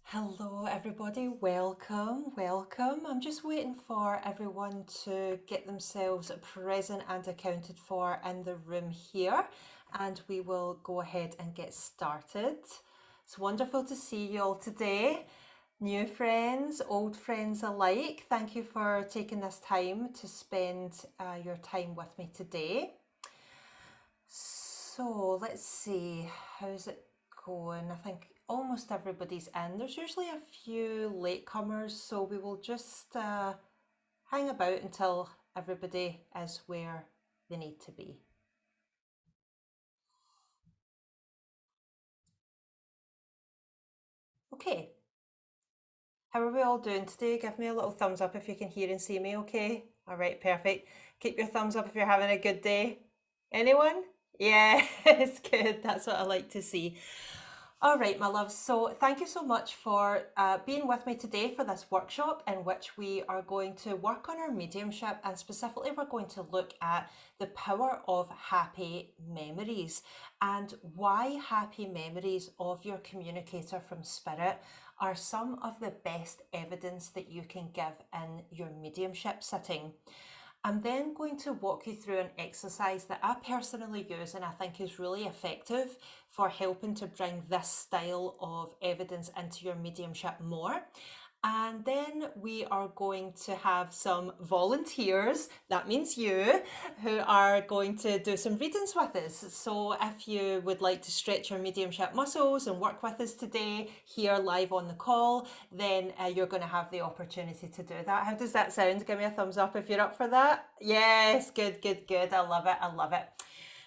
Hello, everybody. Welcome. I'm just waiting for everyone to get themselves present and accounted for in the room here, and we will go ahead and get started. It's wonderful to see you all today. New friends, old friends alike, thank you for taking this time to spend your time with me today. So let's see, how's it going? I think almost everybody's in. There's usually a few latecomers, so we will just hang about until everybody is where they need to be. Okay, how are we all doing today? Give me a little thumbs up if you can hear and see me, okay? All right, perfect. Keep your thumbs up if you're having a good day. Anyone? Yeah, it's good. That's what I like to see. All right, my love. So thank you so much for being with me today for this workshop in which we are going to work on our mediumship, and specifically we're going to look at the power of happy memories and why happy memories of your communicator from spirit are some of the best evidence that you can give in your mediumship sitting. I'm then going to walk you through an exercise that I personally use and I think is really effective for helping to bring this style of evidence into your mediumship more. And then we are going to have some volunteers, that means you, who are going to do some readings with us. So if you would like to stretch your mediumship muscles and work with us today here live on the call, then you're going to have the opportunity to do that. How does that sound? Give me a thumbs up if you're up for that. Yes, good. I love it.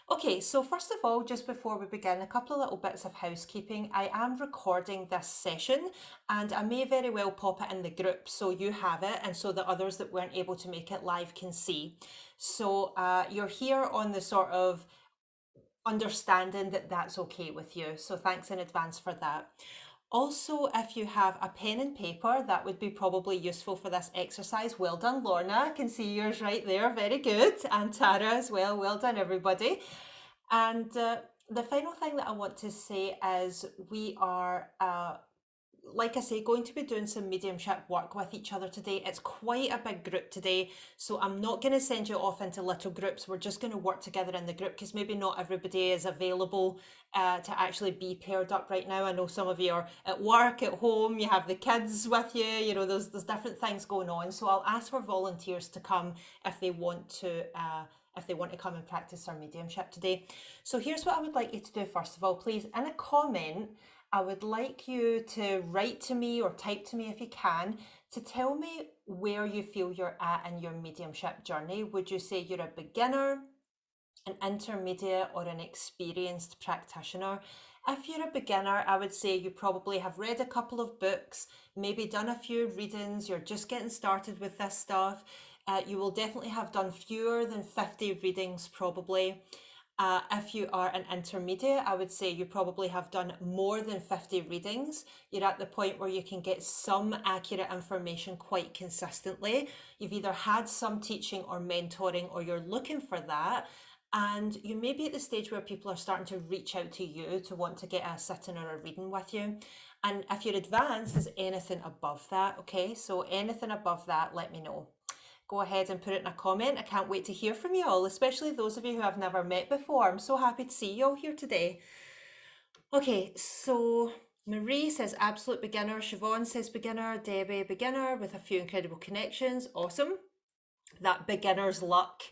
Okay, so first of all, just before we begin, a couple of little bits of housekeeping. I am recording this session and I may very well pop it in the group so you have it and so that others that weren't able to make it live can see. So you're here on the sort of understanding that that's okay with you. So thanks in advance for that. Also, if you have a pen and paper, that would be probably useful for this exercise. Well done, Lorna. I can see yours right there. Very good. And Tara as well. Well done, everybody. And the final thing that I want to say is we are like I say, going to be doing some mediumship work with each other today. It's quite a big group today, so I'm not going to send you off into little groups. We're just going to work together in the group because maybe not everybody is available to actually be paired up right now. I know some of you are at work, at home, you have the kids with you, you know, there's different things going on. So I'll ask for volunteers to come if they want to. If they want to come and practice their mediumship today. So here's what I would like you to do first of all, please. In a comment, I would like you to write to me or type to me if you can to tell me where you feel you're at in your mediumship journey. Would you say you're a beginner, an intermediate, or an experienced practitioner? If you're a beginner, I would say you probably have read a couple of books, maybe done a few readings, you're just getting started with this stuff. You will definitely have done fewer than 50 readings, probably. If you are an intermediate, I would say you probably have done more than 50 readings. You're at the point where you can get some accurate information quite consistently. You've either had some teaching or mentoring, or you're looking for that. And you may be at the stage where people are starting to reach out to you to want to get a sitting or a reading with you. And if you're advanced, there's anything above that, okay? So anything above that, let me know. Go ahead and put it in a comment. I can't wait to hear from you all, especially those of you who I've never met before. I'm so happy to see you all here today. Okay, so Marie says absolute beginner, Siobhan says beginner, Debbie beginner with a few incredible connections. Awesome. That beginner's luck.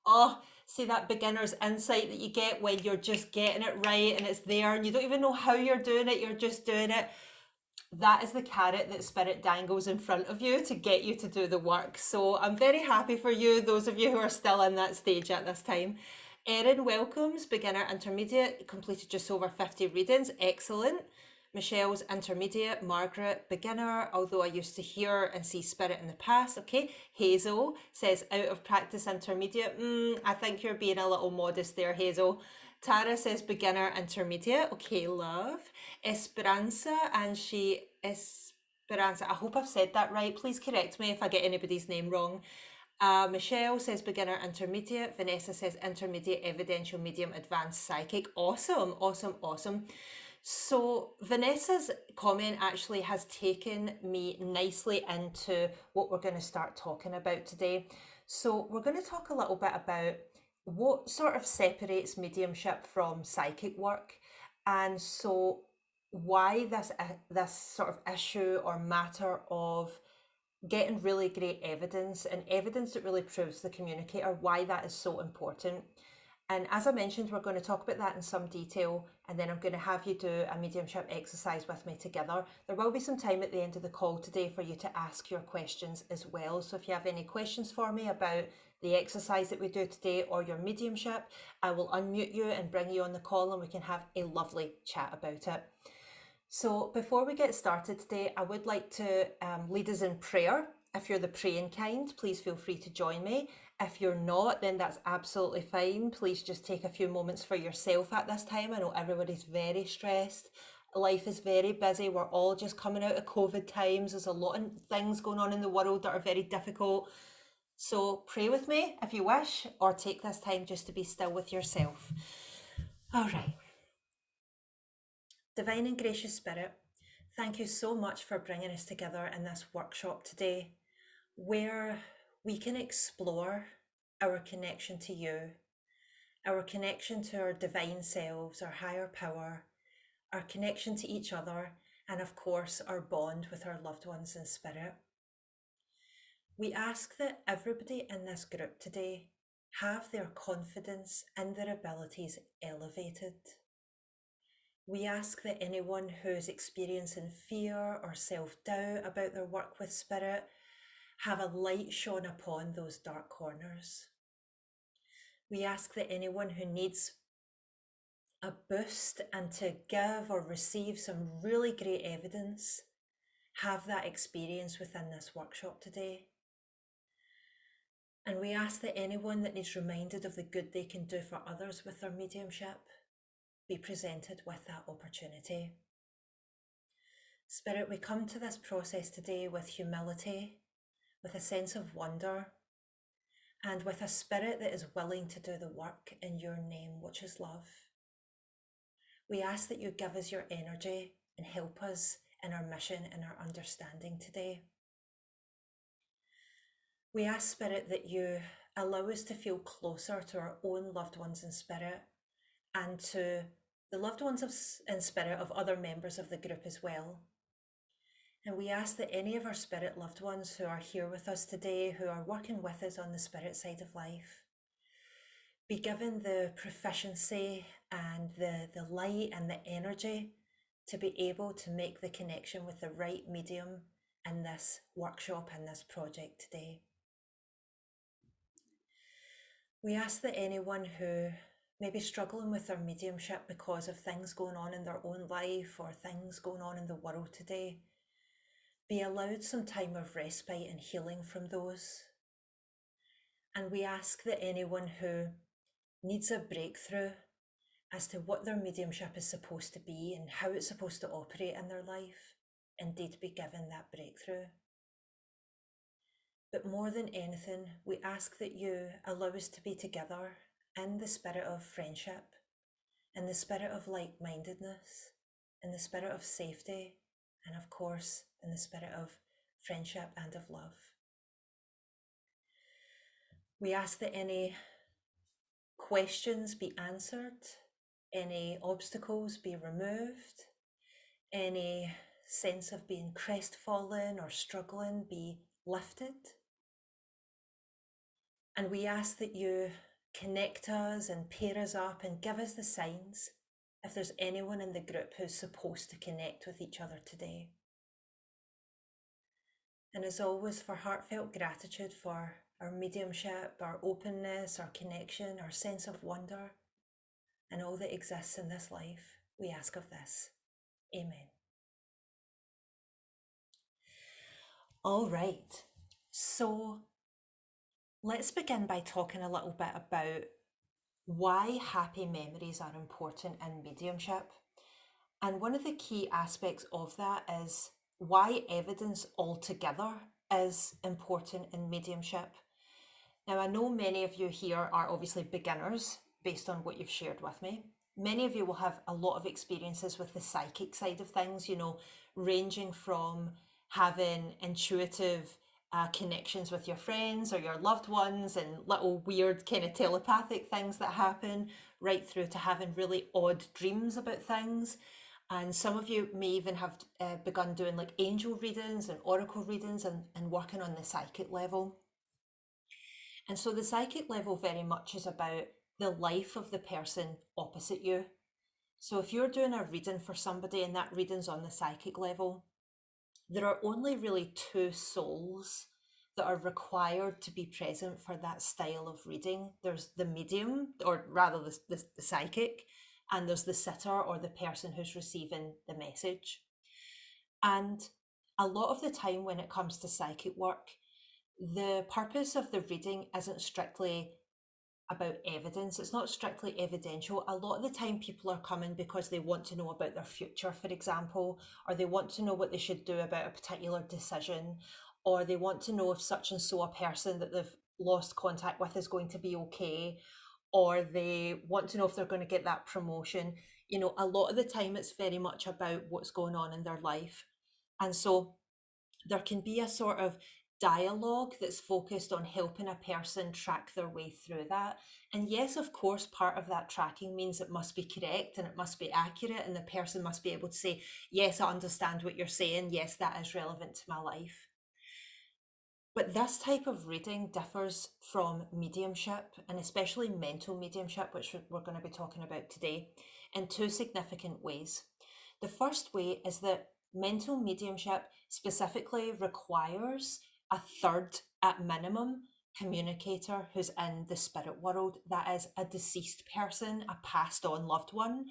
Oh, see that beginner's insight that you get when you're just getting it right and it's there and you don't even know how you're doing it, you're just doing it. That is the carrot that spirit dangles in front of you to get you to do the work. So I'm very happy for you, those of you who are still in that stage at this time. Erin welcomes beginner intermediate, completed just over 50 readings. Excellent. Michelle's intermediate. Margaret beginner, although I used to hear and see spirit in the past. Okay. Hazel says out of practice intermediate. I think you're being a little modest there, Hazel. Tara says beginner intermediate. Okay, love. Esperanza, and she Esperanza. I hope I've said that right. Please correct me if I get anybody's name wrong. Michelle says beginner intermediate. Vanessa says intermediate, evidential, medium, advanced, psychic. Awesome. So Vanessa's comment actually has taken me nicely into what we're going to start talking about today. So we're going to talk a little bit about what sort of separates mediumship from psychic work, and so why this sort of issue or matter of getting really great evidence and evidence that really proves the communicator, why that is so important. And as I mentioned, we're going to talk about that in some detail, and then I'm going to have you do a mediumship exercise with me together. There will be some time at the end of the call today for you to ask your questions as well. So if you have any questions for me about the exercise that we do today or your mediumship, I will unmute you and bring you on the call and we can have a lovely chat about it. So before we get started today, I would like to lead us in prayer. If you're the praying kind, please feel free to join me. If you're not, then that's absolutely fine. Please just take a few moments for yourself at this time. I know everybody's very stressed. Life is very busy. We're all just coming out of COVID times. There's a lot of things going on in the world that are very difficult. So pray with me if you wish, or take this time just to be still with yourself. All right. Divine and gracious Spirit, thank you so much for bringing us together in this workshop today, where we can explore our connection to you, our connection to our divine selves, our higher power, our connection to each other, and of course, our bond with our loved ones in spirit. We ask that everybody in this group today have their confidence in their abilities elevated. We ask that anyone who is experiencing fear or self-doubt about their work with spirit have a light shone upon those dark corners. We ask that anyone who needs a boost and to give or receive some really great evidence have that experience within this workshop today. And we ask that anyone that needs reminded of the good they can do for others with their mediumship be presented with that opportunity. Spirit, we come to this process today with humility, with a sense of wonder, and with a spirit that is willing to do the work in your name, which is love. We ask that you give us your energy and help us in our mission and our understanding today. We ask, Spirit, that you allow us to feel closer to our own loved ones in spirit and to the loved ones in spirit of other members of the group as well. And we ask that any of our spirit loved ones who are here with us today, who are working with us on the spirit side of life, be given the proficiency and the light and the energy to be able to make the connection with the right medium in this workshop and this project today. We ask that anyone who may be struggling with their mediumship because of things going on in their own life or things going on in the world today, be allowed some time of respite and healing from those. And we ask that anyone who needs a breakthrough as to what their mediumship is supposed to be and how it's supposed to operate in their life, indeed be given that breakthrough. But more than anything, we ask that you allow us to be together in the spirit of friendship, in the spirit of like-mindedness, in the spirit of safety, and of course, in the spirit of friendship and of love. We ask that any questions be answered, any obstacles be removed, any sense of being crestfallen or struggling be lifted. And we ask that you connect us and pair us up and give us the signs if there's anyone in the group who's supposed to connect with each other today. And as always, for heartfelt gratitude for our mediumship, our openness, our connection, our sense of wonder, and all that exists in this life, we ask of this. Amen. All right, so let's begin by talking a little bit about why happy memories are important in mediumship. And one of the key aspects of that is why evidence altogether is important in mediumship. Now, I know many of you here are obviously beginners based on what you've shared with me. many of you will have a lot of experiences with the psychic side of things, ranging from having intuitive connections with your friends or your loved ones and little weird kind of telepathic things that happen, right through to having really odd dreams about things. And some of you may even have begun doing like angel readings and oracle readings and working on the psychic level. And so the psychic level very much is about the life of the person opposite you. So if you're doing a reading for somebody and that reading's on the psychic level, there are only really two souls that are required to be present for that style of reading. There's the medium, or rather the psychic, and there's the sitter or the person who's receiving the message. And a lot of the time when it comes to psychic work, the purpose of the reading isn't strictly about evidence. It's not strictly evidential. A lot of the time people are coming because they want to know about their future, for example, or they want to know what they should do about a particular decision, or they want to know if such and so a person that they've lost contact with is going to be okay, or they want to know if they're going to get that promotion. A lot of the time it's very much about what's going on in their life. And so there can be a sort of dialogue that's focused on helping a person track their way through that. And yes, of course, part of that tracking means it must be correct and it must be accurate, and the person must be able to say, yes, I understand what you're saying. Yes, that is relevant to my life. But this type of reading differs from mediumship, and especially mental mediumship, which we're going to be talking about today, in two significant ways. The first way is that mental mediumship specifically requires a third, at minimum, communicator who's in the spirit world. That is a deceased person, a passed on loved one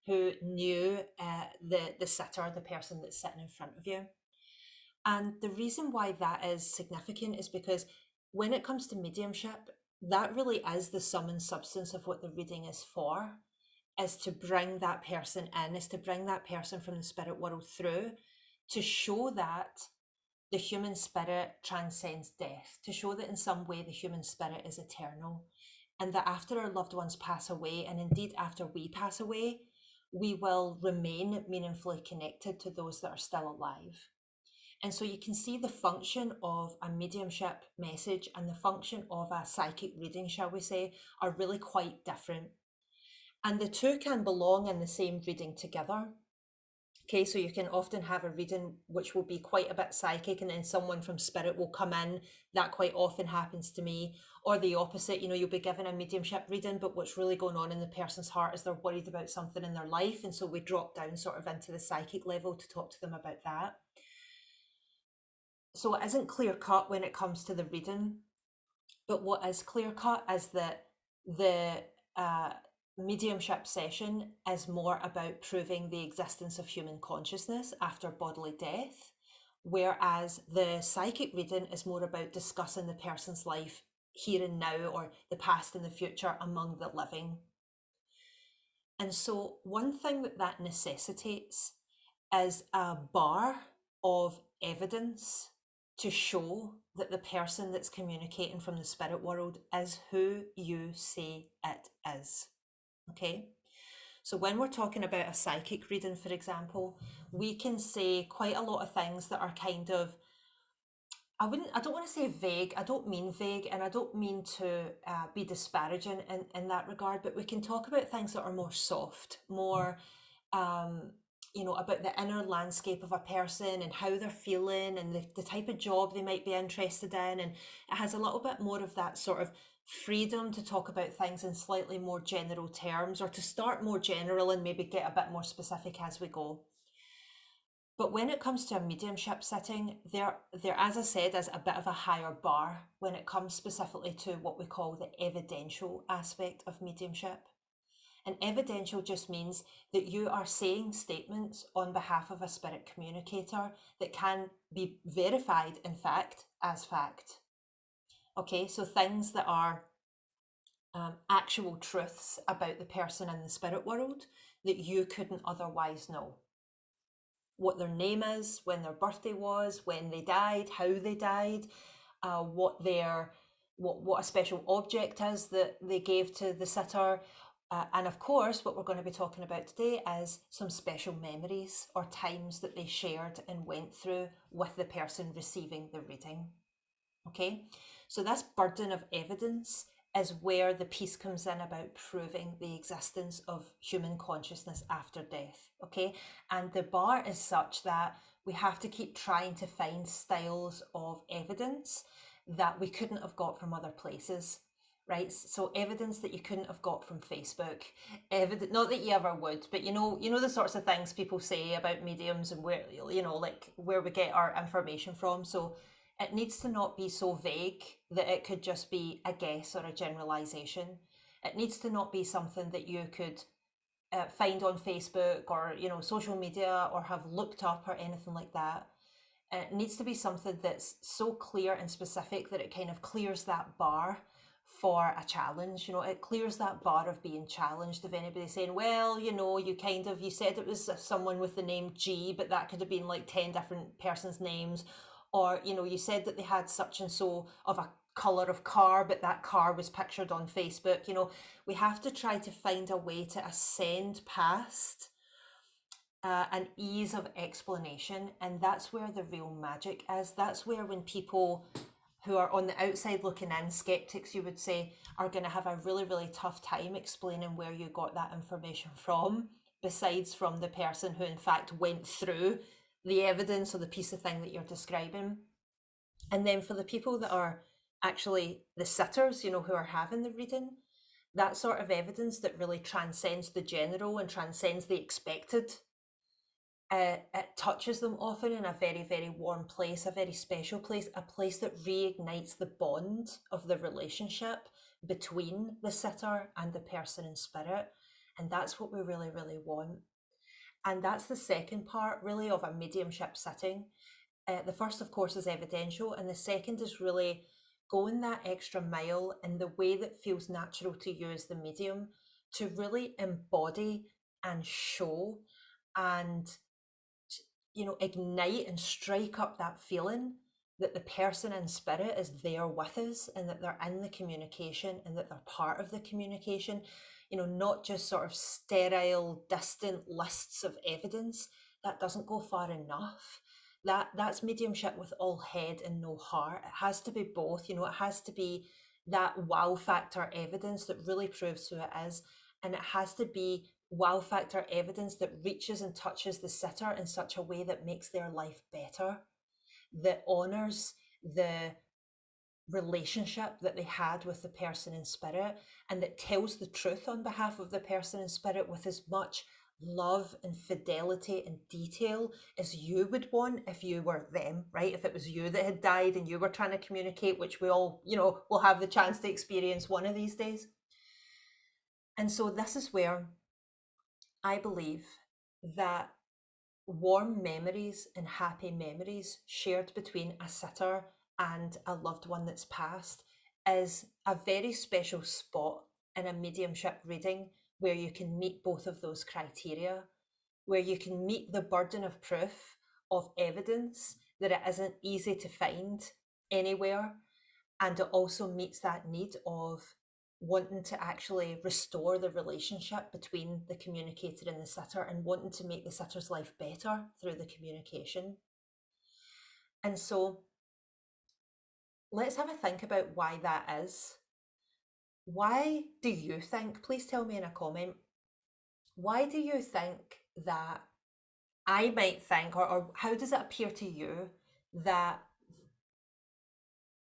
who knew the sitter, the person that's sitting in front of you. And the reason why that is significant is because when it comes to mediumship, that really is the sum and substance of what the reading is for, is to bring that person in, is to bring that person from the spirit world through, to show that the human spirit transcends death, to show that in some way the human spirit is eternal, and that after our loved ones pass away, and indeed after we pass away, we will remain meaningfully connected to those that are still alive. And so you can see the function of a mediumship message and the function of a psychic reading, shall we say, are really quite different. And the two can belong in the same reading together. Okay, so you can often have a reading which will be quite a bit psychic, and then someone from spirit will come in. That quite often happens to me. Or the opposite, you'll be given a mediumship reading, but what's really going on in the person's heart is they're worried about something in their life. And so we drop down sort of into the psychic level to talk to them about that. So it isn't clear cut when it comes to the reading, but what is clear cut is that the mediumship session is more about proving the existence of human consciousness after bodily death, whereas the psychic reading is more about discussing the person's life here and now, or the past and the future among the living. And so one thing that necessitates is a bar of evidence to show that the person that's communicating from the spirit world is who you say it is. Okay? So when we're talking about a psychic reading, for example, we can say quite a lot of things that are kind of, I don't want to say vague, I don't mean vague, and I don't mean to be disparaging in that regard, but we can talk about things that are more soft, more about the inner landscape of a person and how they're feeling and the type of job they might be interested in. And it has a little bit more of that sort of freedom to talk about things in slightly more general terms, or to start more general and maybe get a bit more specific as we go. But when it comes to a mediumship sitting, there, as I said, is a bit of a higher bar when it comes specifically to what we call the evidential aspect of mediumship. And evidential just means that you are saying statements on behalf of a spirit communicator that can be verified, in fact, as fact. Okay, so things that are actual truths about the person in the spirit world that you couldn't otherwise know. What their name is, when their birthday was, when they died, how they died, what a special object is that they gave to the sitter, And of course, what we're going to be talking about today is some special memories or times that they shared and went through with the person receiving the reading. Okay, so this burden of evidence is where the piece comes in about proving the existence of human consciousness after death. Okay, and the bar is such that we have to keep trying to find styles of evidence that we couldn't have got from other places. Right, so evidence that you couldn't have got from Facebook, evidence not that you ever would, but you know the sorts of things people say about mediums and where like where we get our information from. So it needs to not be so vague that it could just be a guess or a generalization. It needs to not be something that you could find on Facebook or social media or have looked up or anything like that. It needs to be something that's so clear and specific that it kind of clears that bar for a challenge. It clears that bar of being challenged. If anybody's saying, well, you said it was someone with the name G, but that could have been like 10 different persons' names. Or, you said that they had such and so of a colour of car, but that car was pictured on Facebook. We have to try to find a way to ascend past an ease of explanation, and that's where the real magic is. That's where, when people who are on the outside looking in, skeptics you would say, are going to have a really, really tough time explaining where you got that information from, besides from the person who in fact went through the evidence or the piece of thing that you're describing. And then for the people that are actually the sitters, who are having the reading, that sort of evidence that really transcends the general and transcends the expected, it touches them often in a very, very warm place, a very special place, a place that reignites the bond of the relationship between the sitter and the person in spirit. And that's what we really, really want. And that's the second part, really, of a mediumship sitting. The first, of course, is evidential, and the second is really going that extra mile in the way that feels natural to you as the medium, to really embody and show and ignite and strike up that feeling that the person in spirit is there with us and that they're in the communication and that they're part of the communication. Not just sort of sterile, distant lists of evidence. That doesn't go far enough. That's mediumship with all head and no heart. It has to be both. It has to be that wow factor evidence that really proves who it is, and it has to be wow factor evidence that reaches and touches the sitter in such a way that makes their life better, that honors the relationship that they had with the person in spirit, and that tells the truth on behalf of the person in spirit with as much love and fidelity and detail as you would want if you were them, right? If it was you that had died and you were trying to communicate, which we all, will have the chance to experience one of these days. And so this is where I believe that warm memories and happy memories shared between a sitter and a loved one that's passed is a very special spot in a mediumship reading, where you can meet both of those criteria, where you can meet the burden of proof of evidence that it isn't easy to find anywhere, and it also meets that need of wanting to actually restore the relationship between the communicator and the sitter, and wanting to make the sitter's life better through the communication. And so let's have a think about why that is. Why do you think, please tell me in a comment, why do you think that I might think, or how does it appear to you that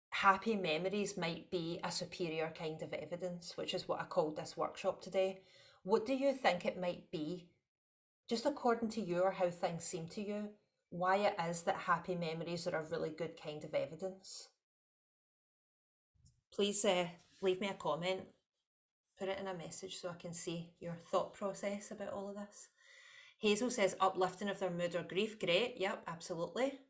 happy memories might be a superior kind of evidence, which is what I called this workshop today? What do you think it might be, just according to you or how things seem to you, why it is that happy memories are a really good kind of evidence? Please leave me a comment, put it in a message so I can see your thought process about all of this. Hazel says uplifting of their mood or grief. Great, yep, absolutely.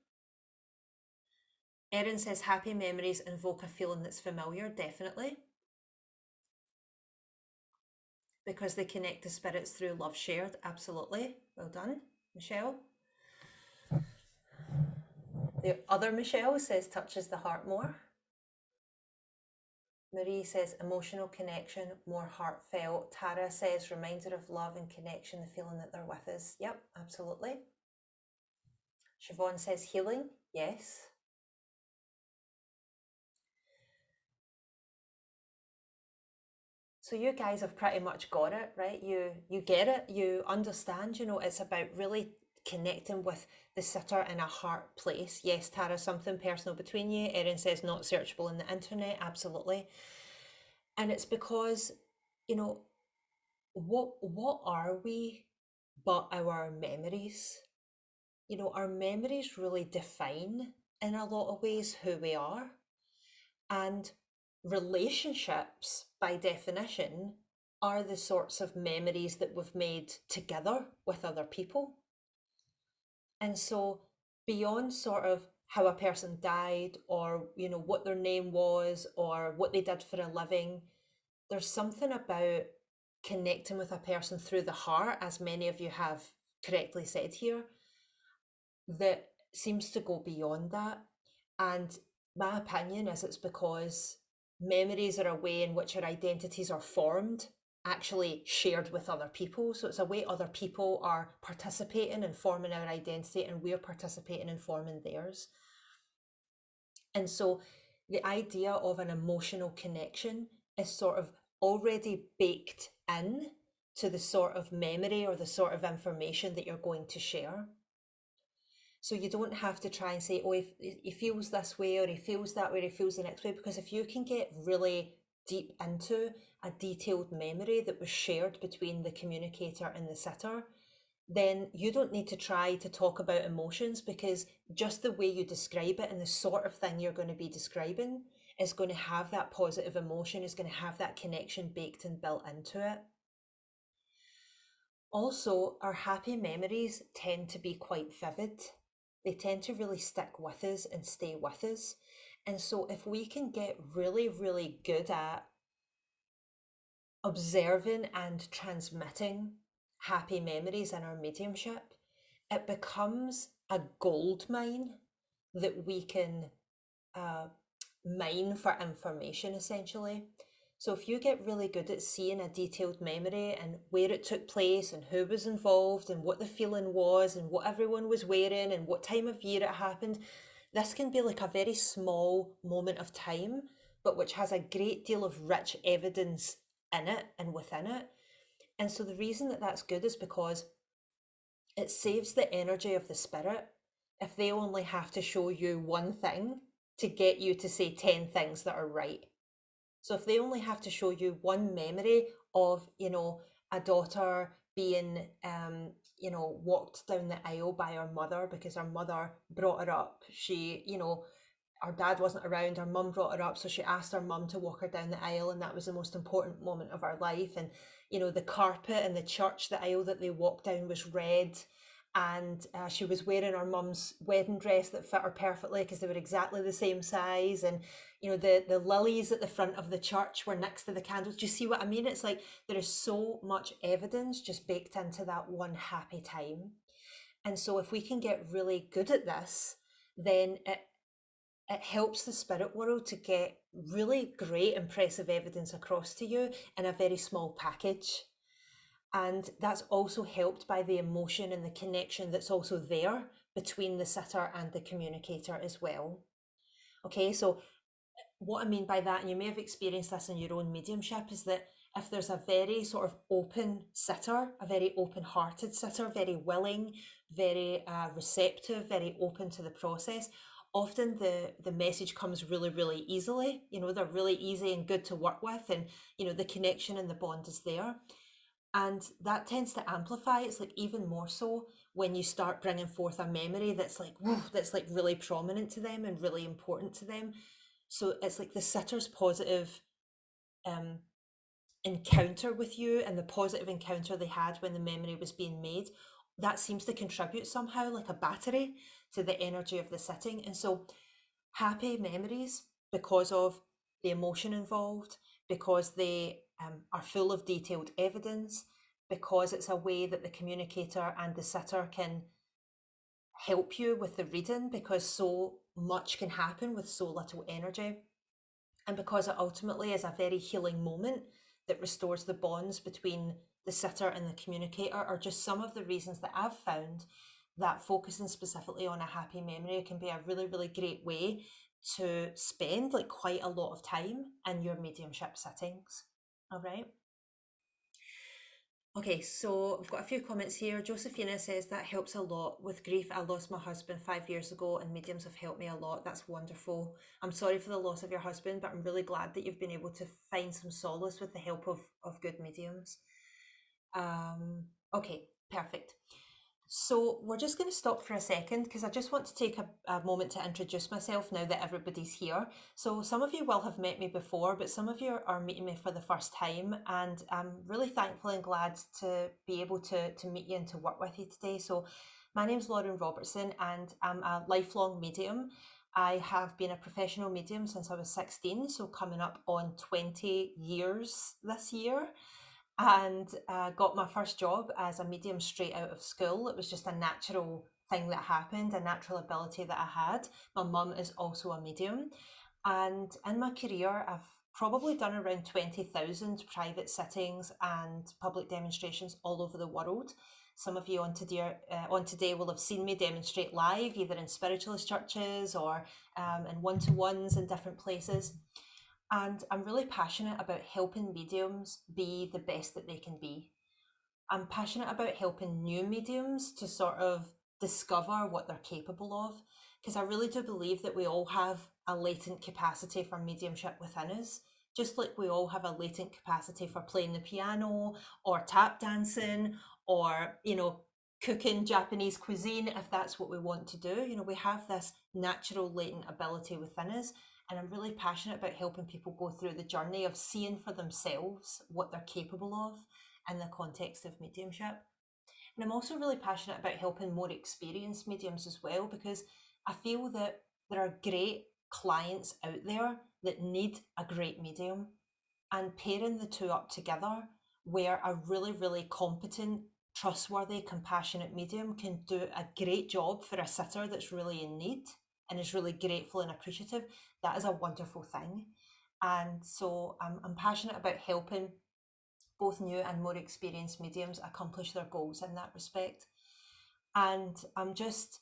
Erin says happy memories invoke a feeling that's familiar. Definitely. Because they connect to spirits through love shared. Absolutely. Well done, Michelle. The other Michelle says touches the heart more. Marie says emotional connection, more heartfelt. Tara says reminder of love and connection, the feeling that they're with us. Yep, absolutely. Siobhan says healing. Yes. So you guys have pretty much got it, right? You get it, you understand, it's about really connecting with the sitter in a heart place. Yes, Tara, something personal between you. Erin says not searchable in the internet, absolutely. And it's because, what are we but our memories? Our memories really define in a lot of ways who we are. And relationships, by definition, are the sorts of memories that we've made together with other people. And so, beyond sort of how a person died or, what their name was or what they did for a living, there's something about connecting with a person through the heart, as many of you have correctly said here, that seems to go beyond that. And my opinion is it's because memories are a way in which our identities are formed, actually shared with other people. So it's a way other people are participating in forming our identity and we're participating in forming theirs. And so the idea of an emotional connection is sort of already baked in to the sort of memory or the sort of information that you're going to share. So you don't have to try and say, oh, if he feels this way or he feels that way or he feels the next way, because if you can get really deep into a detailed memory that was shared between the communicator and the sitter, then you don't need to try to talk about emotions, because just the way you describe it and the sort of thing you're going to be describing is going to have that positive emotion, is going to have that connection baked and built into it. Also, our happy memories tend to be quite vivid. They tend to really stick with us and stay with us. And so, if we can get really, really good at observing and transmitting happy memories in our mediumship, it becomes a gold mine that we can mine for information, essentially. So if you get really good at seeing a detailed memory and where it took place and who was involved and what the feeling was and what everyone was wearing and what time of year it happened, this can be like a very small moment of time, but which has a great deal of rich evidence in it and within it. And so the reason that that's good is because it saves the energy of the spirit if they only have to show you one thing to get you to say 10 things that are right. So if they only have to show you one memory of, a daughter being, walked down the aisle by her mother because her mother brought her up. She, her dad wasn't around, her mum brought her up, so she asked her mum to walk her down the aisle, and that was the most important moment of her life. And the carpet in the church, the aisle that they walked down was red, and she was wearing her mum's wedding dress that fit her perfectly because they were exactly the same size. And the lilies at the front of the church were next to the candles. Do you see what I mean? It's like there is so much evidence just baked into that one happy time. And so if we can get really good at this, then it helps the spirit world to get really great, impressive evidence across to you in a very small package. And that's also helped by the emotion and the connection that's also there between the sitter and the communicator as well. Okay, so what I mean by that, and you may have experienced this in your own mediumship, is that if there's a very sort of open sitter, a very open-hearted sitter, very willing, very receptive, very open to the process, often the message comes really, really easily. They're really easy and good to work with, and the connection and the bond is there. And that tends to amplify. It's like even more so when you start bringing forth a memory that's like, whoa, that's like really prominent to them and really important to them. So it's like the sitter's positive encounter with you and the positive encounter they had when the memory was being made, that seems to contribute somehow like a battery to the energy of the sitting. And so happy memories, because of the emotion involved, because they are full of detailed evidence, because it's a way that the communicator and the sitter can help you with the reading, because so much can happen with so little energy. And because it ultimately is a very healing moment that restores the bonds between the sitter and the communicator, are just some of the reasons that I've found that focusing specifically on a happy memory can be a really, really great way to spend like quite a lot of time in your mediumship sittings. All right. Okay, so we've got a few comments here. Josephina says that helps a lot with grief. I lost my husband 5 years ago and mediums have helped me a lot. That's wonderful. I'm sorry for the loss of your husband, but I'm really glad that you've been able to find some solace with the help of good mediums. Okay, perfect. So we're just going to stop for a second because I just want to take a moment to introduce myself now that everybody's here. So some of you will have met me before, but some of you are meeting me for the first time, and I'm really thankful and glad to be able to meet you and to work with you today. So my name's Lauren Robertson and I'm a lifelong medium. I have been a professional medium since I was 16, so coming up on 20 years this year, and got my first job as a medium straight out of school. It was just a natural thing that happened, a natural ability that I had. My mum is also a medium. And in my career, I've probably done around 20,000 private sittings and public demonstrations all over the world. Some of you on today will have seen me demonstrate live, either in spiritualist churches or in one-to-ones in different places. And I'm really passionate about helping mediums be the best that they can be. I'm passionate about helping new mediums to sort of discover what they're capable of, because I really do believe that we all have a latent capacity for mediumship within us, just like we all have a latent capacity for playing the piano or tap dancing or, cooking Japanese cuisine, if that's what we want to do. We have this natural latent ability within us. And I'm really passionate about helping people go through the journey of seeing for themselves what they're capable of in the context of mediumship. And I'm also really passionate about helping more experienced mediums as well, because I feel that there are great clients out there that need a great medium, and pairing the two up together, where a really, really competent, trustworthy, compassionate medium can do a great job for a sitter that's really in need and is really grateful and appreciative, that is a wonderful thing. And so I'm passionate about helping both new and more experienced mediums accomplish their goals in that respect. And I'm just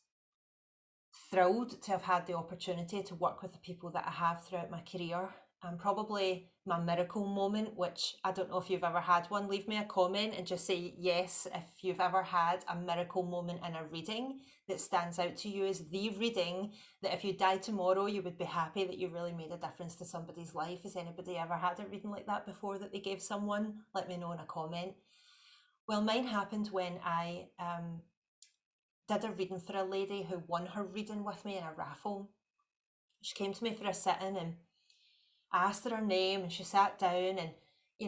thrilled to have had the opportunity to work with the people that I have throughout my career. And probably my miracle moment, which I don't know if you've ever had one, leave me a comment and just say yes if you've ever had a miracle moment in a reading that stands out to you as the reading that if you died tomorrow, you would be happy that you really made a difference to somebody's life. Has anybody ever had a reading like that before that they gave someone? Let me know in a comment. Well, mine happened when I did a reading for a lady who won her reading with me in a raffle. She came to me for a sitting and I asked her name and she sat down, and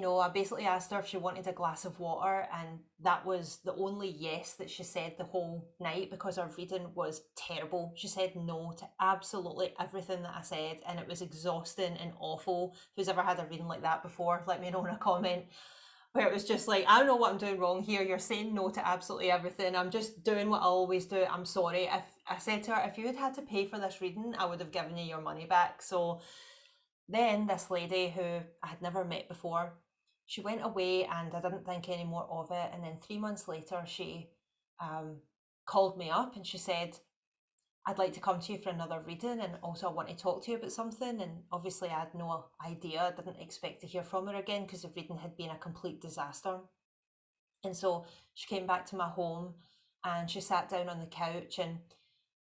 I basically asked her if she wanted a glass of water, and that was the only yes that she said the whole night, because her reading was terrible. She said no to absolutely everything that I said, and it was exhausting and awful. Who's ever had a reading like that before? Let me know in a comment. Where it was just like, I don't know what I'm doing wrong here. You're saying no to absolutely everything. I'm just doing what I always do. I'm sorry. If I said to her, if you had had to pay for this reading, I would have given you your money back. So then this lady who I had never met before, she went away and I didn't think any more of it. And then 3 months later, she called me up and she said, I'd like to come to you for another reading, and also I want to talk to you about something. And obviously I had no idea, I didn't expect to hear from her again because the reading had been a complete disaster. And so she came back to my home and she sat down on the couch, and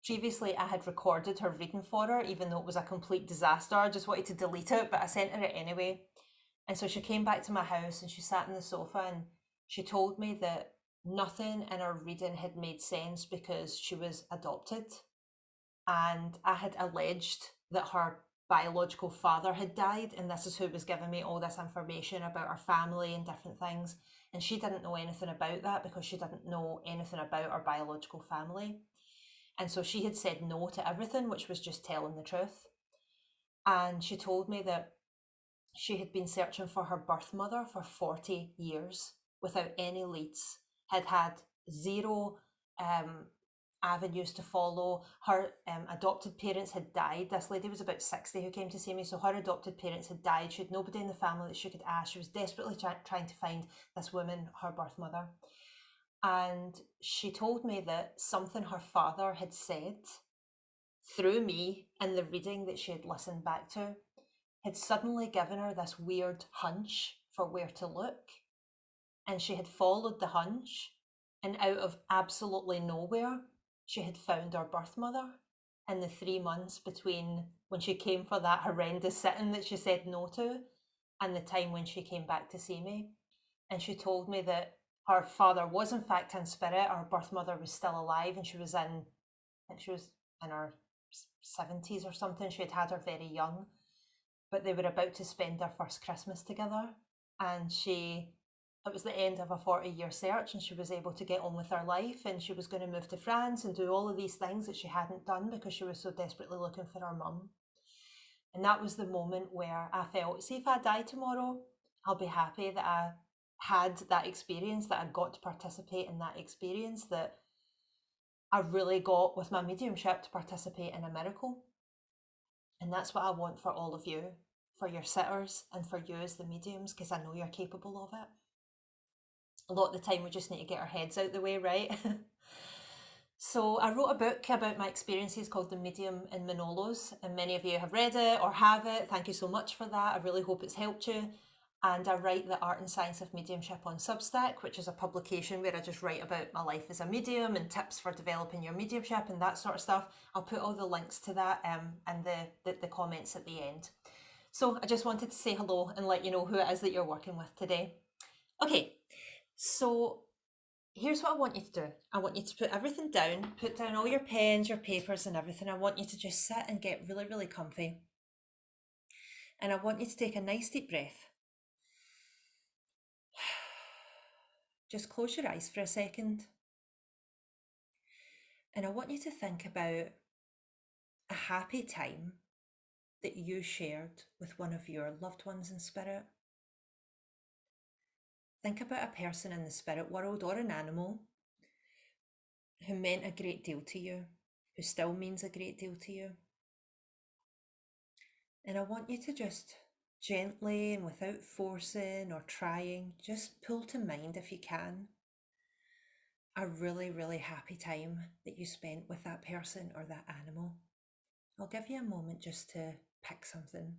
previously I had recorded her reading for her, even though it was a complete disaster. I just wanted to delete it, but I sent her it anyway. And so she came back to my house and she sat on the sofa and she told me that nothing in her reading had made sense because she was adopted. And I had alleged that her biological father had died, and this is who was giving me all this information about her family and different things. And she didn't know anything about that because she didn't know anything about her biological family. And so she had said no to everything, which was just telling the truth. And she told me that she had been searching for her birth mother for 40 years without any leads, had had zero avenues to follow. Her adopted parents had died. This lady was about 60 who came to see me, so her adopted parents had died. She had nobody in the family that she could ask. She was desperately trying to find this woman, her birth mother. And she told me that something her father had said through me in the reading that she had listened back to had suddenly given her this weird hunch for where to look. And she had followed the hunch, and out of absolutely nowhere, she had found her birth mother in the 3 months between when she came for that horrendous sitting that she said no to and the time when she came back to see me. And she told me that her father was in fact in spirit, her birth mother was still alive, and she was in, I think she was in her 70s or something. She had had her very young, but they were about to spend their first Christmas together. And it was the end of a 40-year search, and she was able to get on with her life, and she was going to move to France and do all of these things that she hadn't done because she was so desperately looking for her mum. And that was the moment where I felt, see, if I die tomorrow, I'll be happy that I had that experience, that I got to participate in that experience, that I really got with my mediumship to participate in a miracle. And that's what I want for all of you, for your sitters and for you as the mediums, because I know you're capable of it. A lot of the time we just need to get our heads out the way, right? So I wrote a book about my experiences called The Medium in Manolos, and many of you have read it or have it. Thank you so much for that. I really hope it's helped you. And I write The Art and Science of Mediumship on Substack, which is a publication where I just write about my life as a medium and tips for developing your mediumship and that sort of stuff. I'll put all the links to that in the comments at the end. So I just wanted to say hello and let you know who it is that you're working with today. Okay, so here's what I want you to do. I want you to put everything down, put down all your pens, your papers and everything. I want you to just sit and get really, really comfy. And I want you to take a nice deep breath. Just close your eyes for a second. And I want you to think about a happy time that you shared with one of your loved ones in spirit. Think about a person in the spirit world or an animal who meant a great deal to you, who still means a great deal to you. And I want you to just gently and without forcing or trying, just pull to mind, if you can, a really, really happy time that you spent with that person or that animal. I'll give you a moment just to pick something.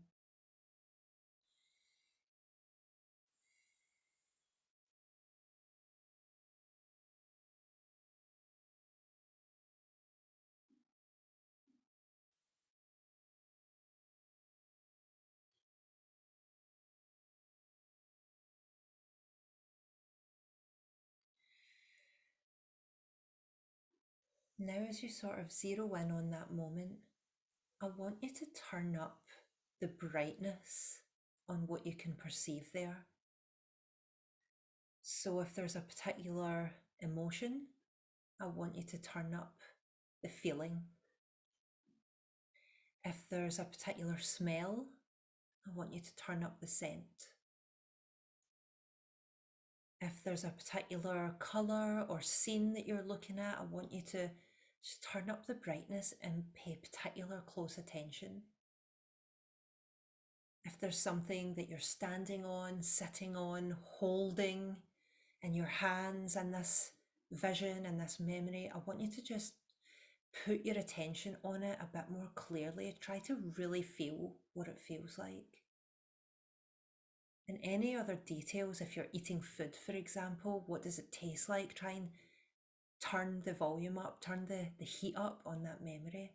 Now, as you sort of zero in on that moment, I want you to turn up the brightness on what you can perceive there. So if there's a particular emotion, I want you to turn up the feeling. If there's a particular smell, I want you to turn up the scent. If there's a particular colour or scene that you're looking at, I want you to just turn up the brightness and pay particular close attention. If there's something that you're standing on, sitting on, holding in your hands in this vision and this memory, I want you to just put your attention on it a bit more clearly. Try to really feel what it feels like. And any other details, if you're eating food, for example, what does it taste like? Try and turn the volume up, turn the heat up on that memory.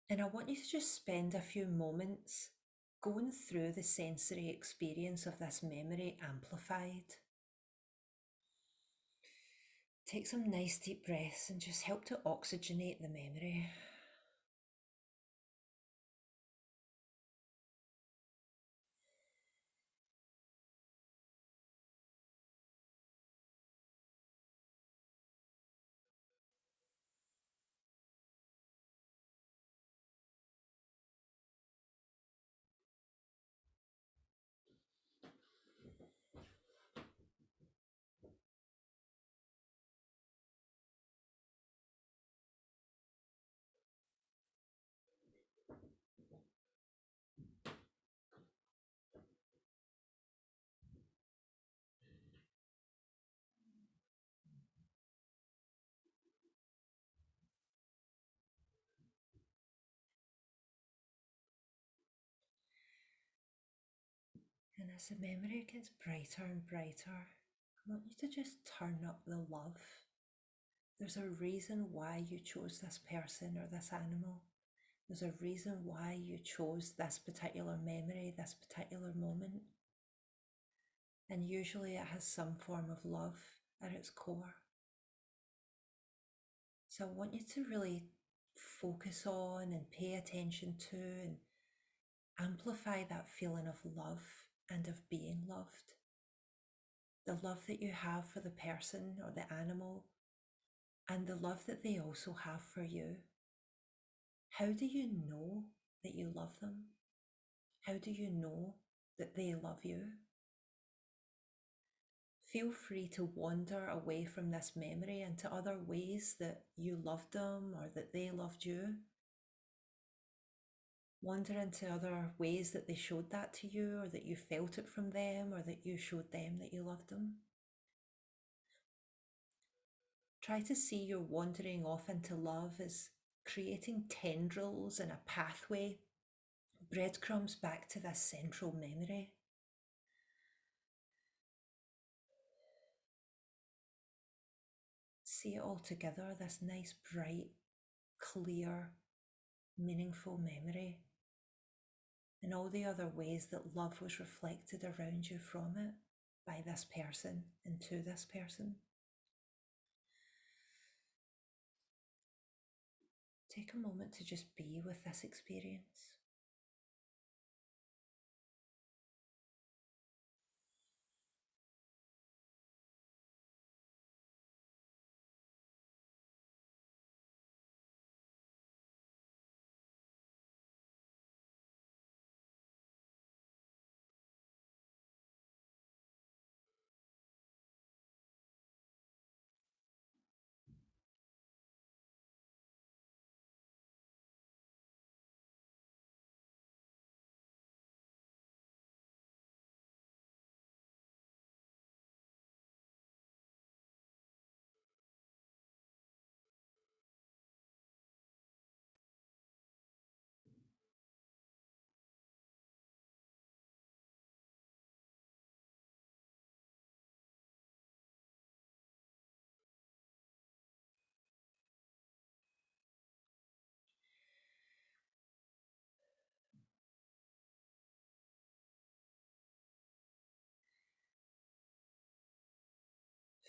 And I want you to just spend a few moments going through the sensory experience of this memory amplified. Take some nice deep breaths and just help to oxygenate the memory. And as the memory gets brighter and brighter, I want you to just turn up the love. There's a reason why you chose this person or this animal. There's a reason why you chose this particular memory, this particular moment. And usually it has some form of love at its core. So I want you to really focus on and pay attention to and amplify that feeling of love and of being loved. The love that you have for the person or the animal, and the love that they also have for you. How do you know that you love them? How do you know that they love you? Feel free to wander away from this memory into other ways that you loved them or that they loved you. Wander into other ways that they showed that to you, or that you felt it from them, or that you showed them that you loved them. Try to see your wandering off into love as creating tendrils and a pathway, breadcrumbs back to this central memory. See it all together, this nice, bright, clear, meaningful memory, and all the other ways that love was reflected around you from it, by this person and to this person. Take a moment to just be with this experience.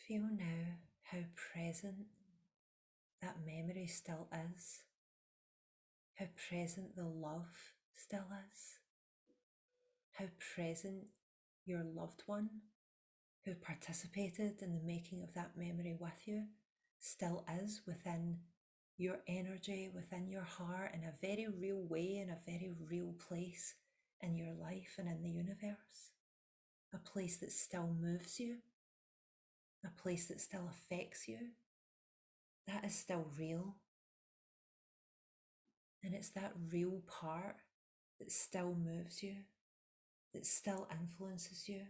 Feel now how present that memory still is, how present the love still is, how present your loved one who participated in the making of that memory with you still is within your energy, within your heart, in a very real way, in a very real place in your life and in the universe. A place that still moves you, a place that still affects you. That is still real. And it's that real part that still moves you, that still influences you,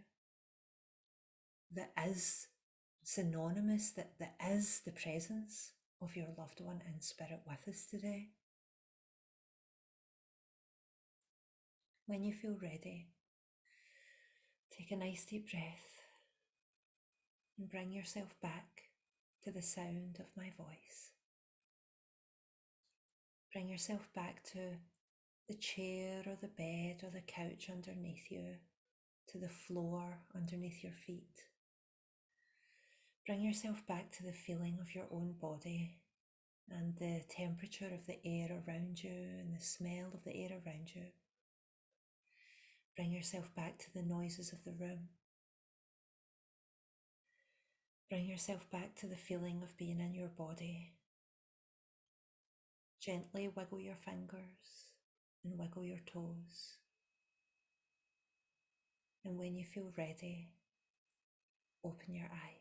that is synonymous, that is the presence of your loved one in spirit with us today. When you feel ready, take a nice deep breath and bring yourself back to the sound of my voice. Bring yourself back to the chair or the bed or the couch underneath you, to the floor underneath your feet. Bring yourself back to the feeling of your own body and the temperature of the air around you and the smell of the air around you. Bring yourself back to the noises of the room. Bring yourself back to the feeling of being in your body. Gently wiggle your fingers and wiggle your toes. And when you feel ready, open your eyes.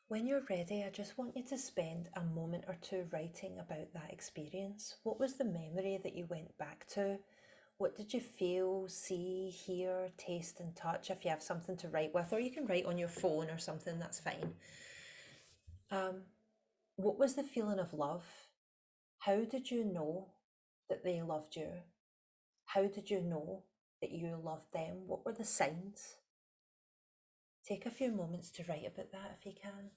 When you're ready, I just want you to spend a moment or two writing about that experience. What was the memory that you went back to? What did you feel, see, hear, taste, and touch? If you have something to write with, or you can write on your phone or something, that's fine. What was the feeling of love? How did you know that they loved you? How did you know that you loved them? What were the signs? Take a few moments to write about that if you can.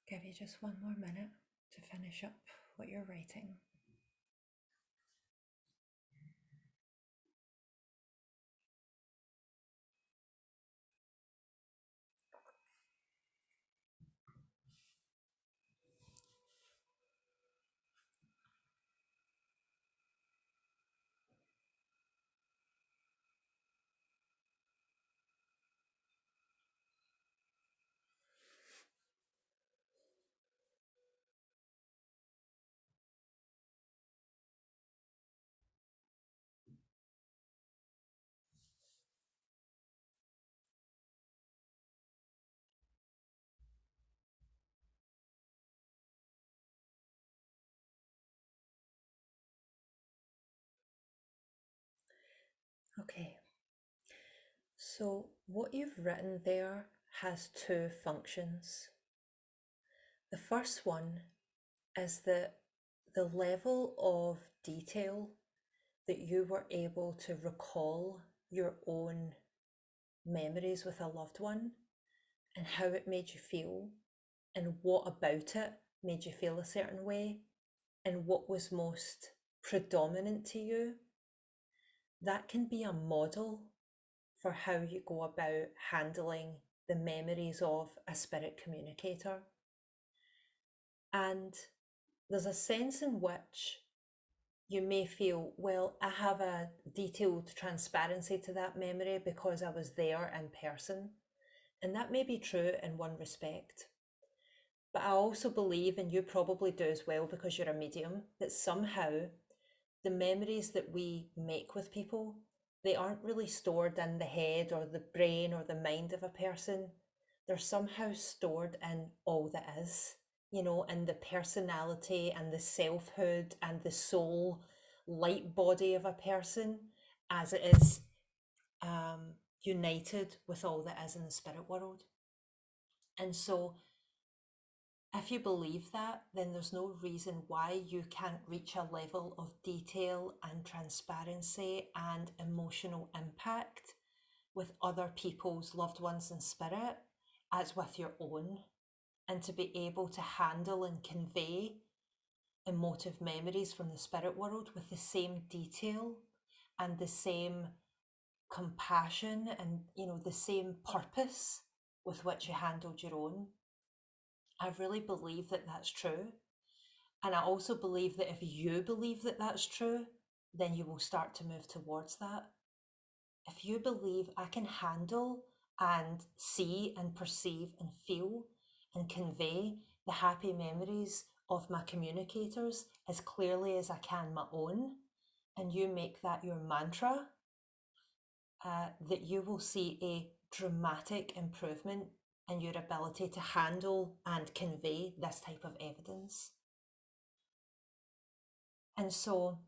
Give you just one more minute to finish up what you're writing. Okay, so what you've written there has two functions. The first one is that the level of detail that you were able to recall your own memories with a loved one and how it made you feel and what about it made you feel a certain way and what was most predominant to you, that can be a model for how you go about handling the memories of a spirit communicator. And there's a sense in which you may feel, well, I have a detailed transparency to that memory because I was there in person. And that may be true in one respect. But I also believe, and you probably do as well because you're a medium, that somehow the memories that we make with people, they aren't really stored in the head or the brain or the mind of a person. They're somehow stored in all that is, in the personality and the selfhood and the soul light body of a person as it is united with all that is in the spirit world. And so if you believe that, then there's no reason why you can't reach a level of detail and transparency and emotional impact with other people's loved ones in spirit as with your own, and to be able to handle and convey emotive memories from the spirit world with the same detail and the same compassion and the same purpose with which you handled your own. I really believe that that's true. And I also believe that if you believe that that's true, then you will start to move towards that. If you believe I can handle and see and perceive and feel and convey the happy memories of my communicators as clearly as I can my own, and you make that your mantra, that you will see a dramatic improvement in your ability to handle and convey this type of evidence. And so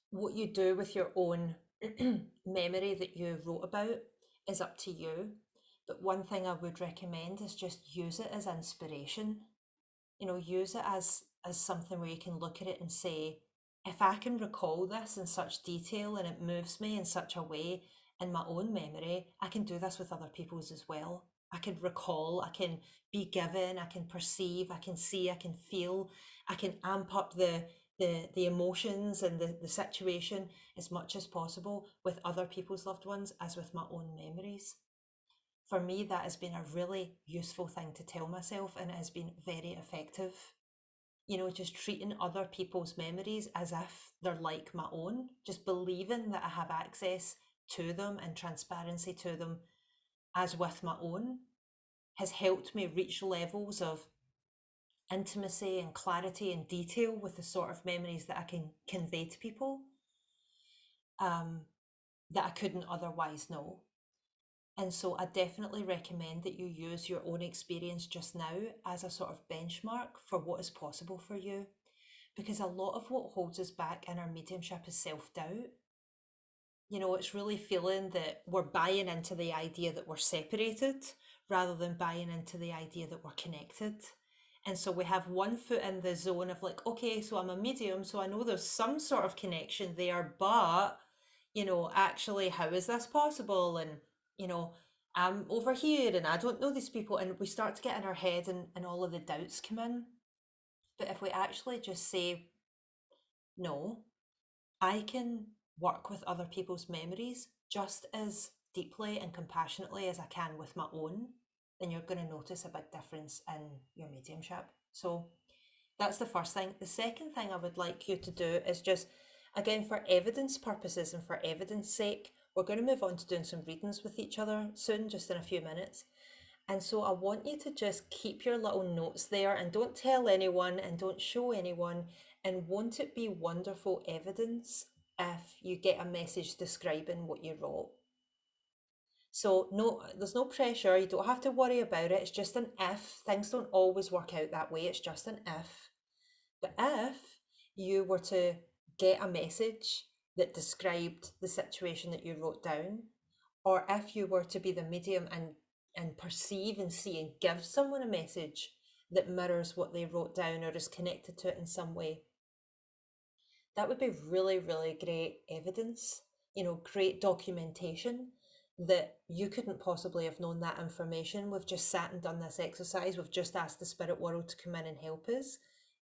what you do with your own memory that you wrote about is up to you. But one thing I would recommend is just use it as inspiration. Use it as something where you can look at it and say, if I can recall this in such detail and it moves me in such a way in my own memory, I can do this with other people's as well. I can recall, I can be given, I can perceive, I can see, I can feel, I can amp up the emotions and the situation as much as possible with other people's loved ones as with my own memories. For me, that has been a really useful thing to tell myself, and it has been very effective. Just treating other people's memories as if they're like my own, just believing that I have access to them and transparency to them as with my own, has helped me reach levels of intimacy and clarity and detail with the sort of memories that I can convey to people that I couldn't otherwise know. And so I definitely recommend that you use your own experience just now as a sort of benchmark for what is possible for you. Because a lot of what holds us back in our mediumship is self-doubt. It's really feeling that we're buying into the idea that we're separated rather than buying into the idea that we're connected. And so we have one foot in the zone of like, okay, so I'm a medium, so I know there's some sort of connection there, but, actually, how is this possible? And, I'm over here and I don't know these people. And we start to get in our head and all of the doubts come in. But if we actually just say, no, I can work with other people's memories just as deeply and compassionately as I can with my own, then you're going to notice a big difference in your mediumship. So that's the first thing. The second thing I would like you to do is just, again, for evidence purposes and for evidence sake, we're going to move on to doing some readings with each other soon, just in a few minutes. And so I want you to just keep your little notes there and don't tell anyone and don't show anyone. And won't it be wonderful evidence if you get a message describing what you wrote? So no, there's no pressure. You don't have to worry about it. It's just an if. Things don't always work out that way. It's just an if. But if you were to get a message that described the situation that you wrote down, or if you were to be the medium and perceive and see and give someone a message that mirrors what they wrote down or is connected to it in some way, that would be really, really great evidence, great documentation that you couldn't possibly have known that information. We've just sat and done this exercise. We've just asked the spirit world to come in and help us.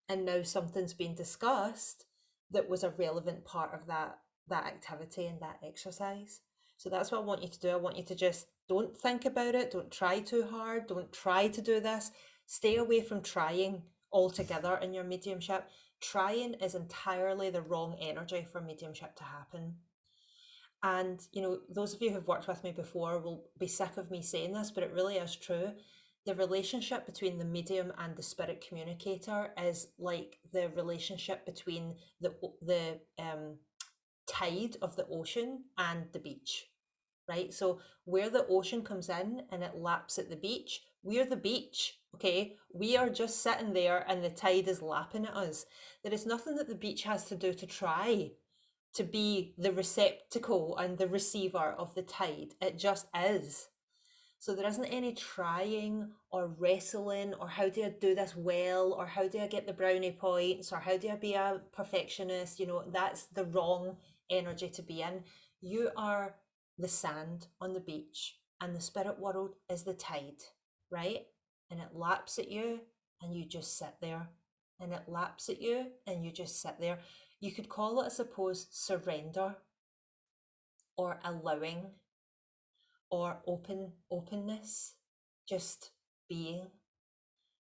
And now something's been discussed that was a relevant part of that activity and that exercise. So that's what I want you to do. I want you to just don't think about it. Don't try too hard. Don't try to do this. Stay away from trying altogether in your mediumship. Trying is entirely the wrong energy for mediumship to happen. And, you know, those of you who've worked with me before will be sick of me saying this, but it really is true. The relationship between the medium and the spirit communicator is like the relationship between the tide of the ocean and the beach, right? So where the ocean comes in and it laps at the beach, we're the beach, okay? We are just sitting there and the tide is lapping at us. There is nothing that the beach has to do to try to be the receptacle and the receiver of the tide. It just is. So there isn't any trying or wrestling or how do I do this well or how do I get the brownie points or how do I be a perfectionist. You know, that's the wrong energy to be in. You are the sand on the beach and the spirit world is the tide, right? And it laps at you and you just sit there. And it laps at you and you just sit there. You could call it, I suppose, surrender or allowing or openness, just being.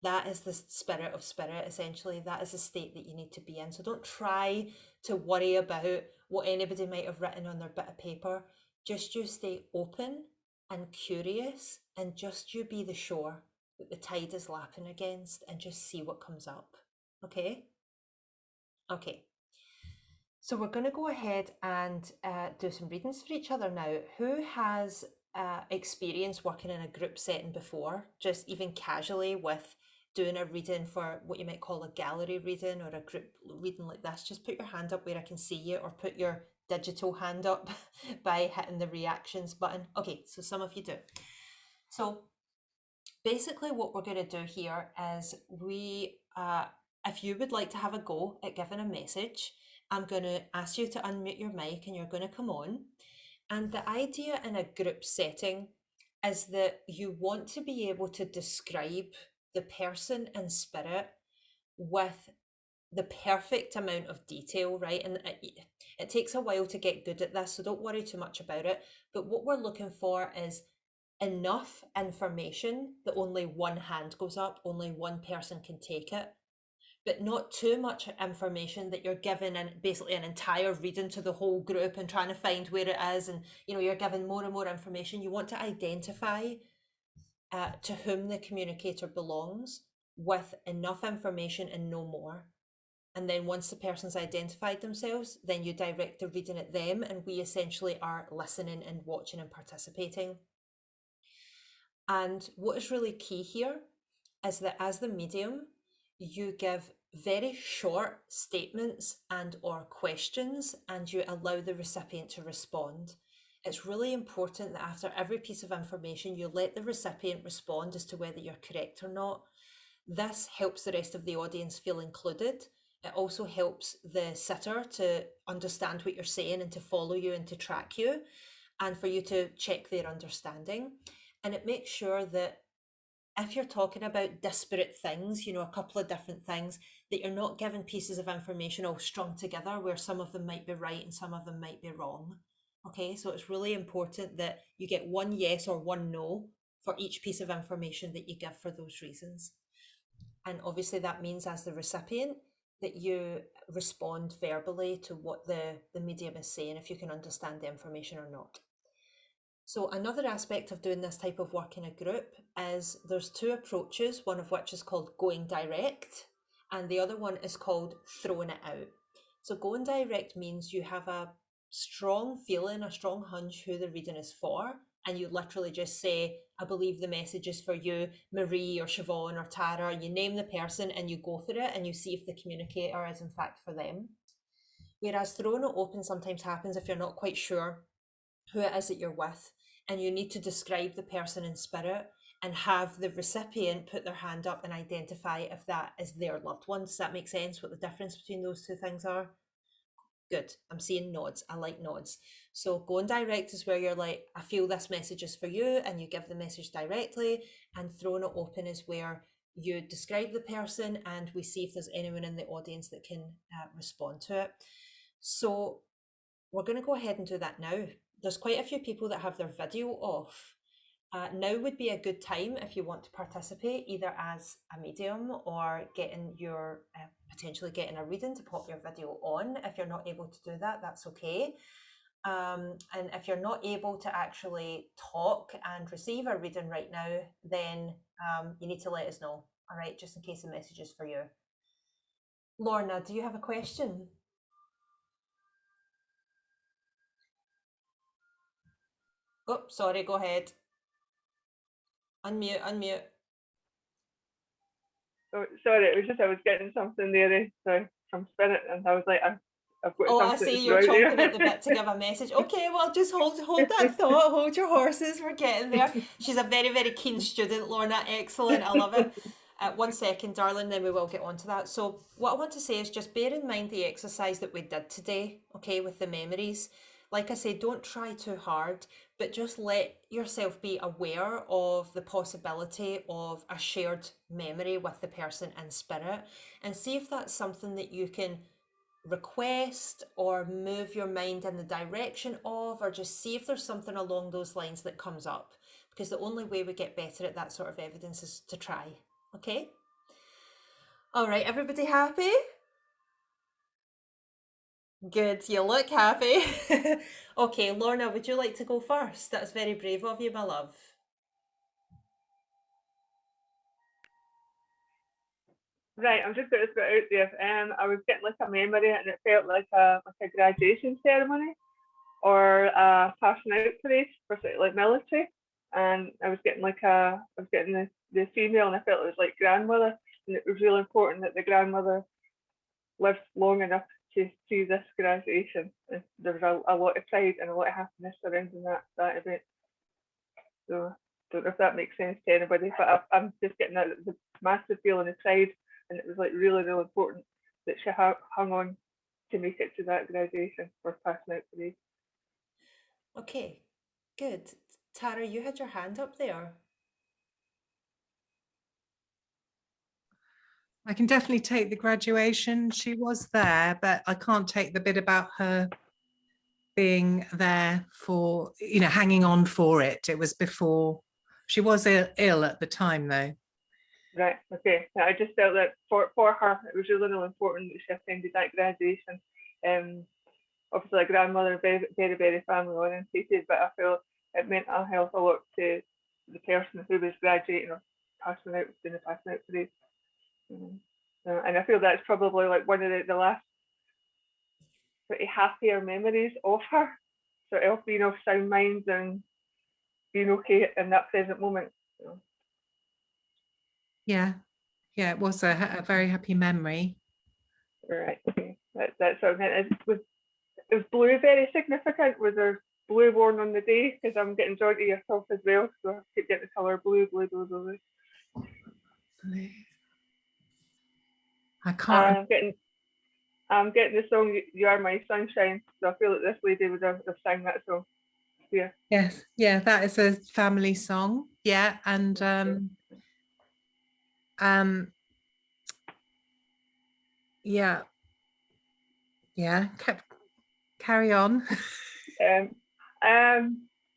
That is the spirit of spirit, essentially. That is the state that you need to be in. So don't try to worry about what anybody might have written on their bit of paper. Just you stay open and curious and just you be the shore that the tide is lapping against and just see what comes up. Okay? Okay. So we're going to go ahead and do some readings for each other now. Who has experience working in a group setting before, just even casually with doing a reading for what you might call a gallery reading or a group reading like this? Just put your hand up where I can see you or put your digital hand up by hitting the reactions button. Okay, so some of you do. So basically what we're going to do here is if you would like to have a go at giving a message, I'm going to ask you to unmute your mic and you're going to come on. And the idea in a group setting is that you want to be able to describe the person in spirit with the perfect amount of detail, right? And it takes a while to get good at this, so don't worry too much about it. But what we're looking for is enough information that only one hand goes up, only one person can take it, but not too much information that you're giving basically an entire reading to the whole group and trying to find where it is. And, you know, you're giving more and more information. You want to identify to whom the communicator belongs with enough information and no more. And then once the person's identified themselves, then you direct the reading at them and we essentially are listening and watching and participating. And what is really key here is that as the medium, you give very short statements and or questions and you allow the recipient to respond. It's really important that after every piece of information, you let the recipient respond as to whether you're correct or not. This helps the rest of the audience feel included. It also helps the sitter to understand what you're saying and to follow you and to track you and for you to check their understanding. And it makes sure that if you're talking about disparate things, you know, a couple of different things, that you're not given pieces of information all strung together where some of them might be right and some of them might be wrong. Okay, so it's really important that you get one yes or one no for each piece of information that you give for those reasons. And obviously that means as the recipient that you respond verbally to what the medium is saying, if you can understand the information or not. So another aspect of doing this type of work in a group is there's two approaches, one of which is called going direct and the other one is called throwing it out. So going direct means you have a strong feeling, a strong hunch who the reading is for, and you literally just say, I believe the message is for you, Marie or Siobhan or Tara, you name the person and you go for it and you see if the communicator is in fact for them. Whereas throwing it open sometimes happens if you're not quite sure who it is that you're with, and you need to describe the person in spirit and have the recipient put their hand up and identify if that is their loved one. Does that make sense, what the difference between those two things are? Good. I'm seeing nods. I like nods. So going direct is where you're like, I feel this message is for you, and you give the message directly. And throwing it open is where you describe the person and we see if there's anyone in the audience that can respond to it. So we're going to go ahead and do that now. There's quite a few people that have their video off. Now would be a good time if you want to participate, either as a medium or getting your potentially getting a reading to pop your video on. If you're not able to do that, that's okay. And if you're not able to actually talk and receive a reading right now, then you need to let us know, all right, just in case the message is for you. Lorna, do you have a question? Oh, sorry, go ahead. Unmute. Oh, sorry, it was just I was getting something there from Spirit, and I was like, I've got Oh, something. I see you're chomping at the bit to give a message. Okay, well, just hold that thought, hold your horses, we're getting there. She's a very, very keen student, Lorna. Excellent, I love it. 1 second, darling, then we will get on to that. So what I want to say is just bear in mind the exercise that we did today, okay, with the memories. Like I say, don't try too hard, but just let yourself be aware of the possibility of a shared memory with the person in spirit, and see if that's something that you can request or move your mind in the direction of, or just see if there's something along those lines that comes up, because the only way we get better at that sort of evidence is to try. Okay, all right, everybody happy? Good, you look happy. Okay, Lorna, would you like to go first? That was very brave of you, my love. Right, I'm just going to put it out there. I was getting like a memory, and it felt like a graduation ceremony or a passing out parade for like military. And I was getting the female, and I felt it was like grandmother, and it was really important that the grandmother lived long enough to see this graduation. And there was a lot of pride and a lot of happiness surrounding that event. So I don't know if that makes sense to anybody, but I'm just getting that the massive feeling of pride, and it was like really, really important that she hung on to make it to that graduation or passing out today. Okay, good. Tara, you had your hand up there. I can definitely take the graduation. She was there, but I can't take the bit about her being there for, hanging on for it. It was before. She was ill at the time, though. Right, okay. Yeah, I just felt that for her, it was really, really important that she attended that graduation. Obviously, a grandmother, very, very, very family orientated, but I feel it meant a hell of a lot to the person who was graduating or passing out in the passing out parade. And I feel that's probably like one of the last pretty happier memories of her, sort of being of sound mind and being okay in that present moment. Yeah, it was a very happy memory. Right, okay. That's what I meant. Is blue very significant? Was there blue worn on the day? Because I'm getting drawn to yourself as well, so I keep getting the colour blue. I can't. I'm getting the song "You Are My Sunshine," so I feel that this lady would have sang that song. Yeah. Yes, yeah, that is a family song. Yeah, and yeah, carry on.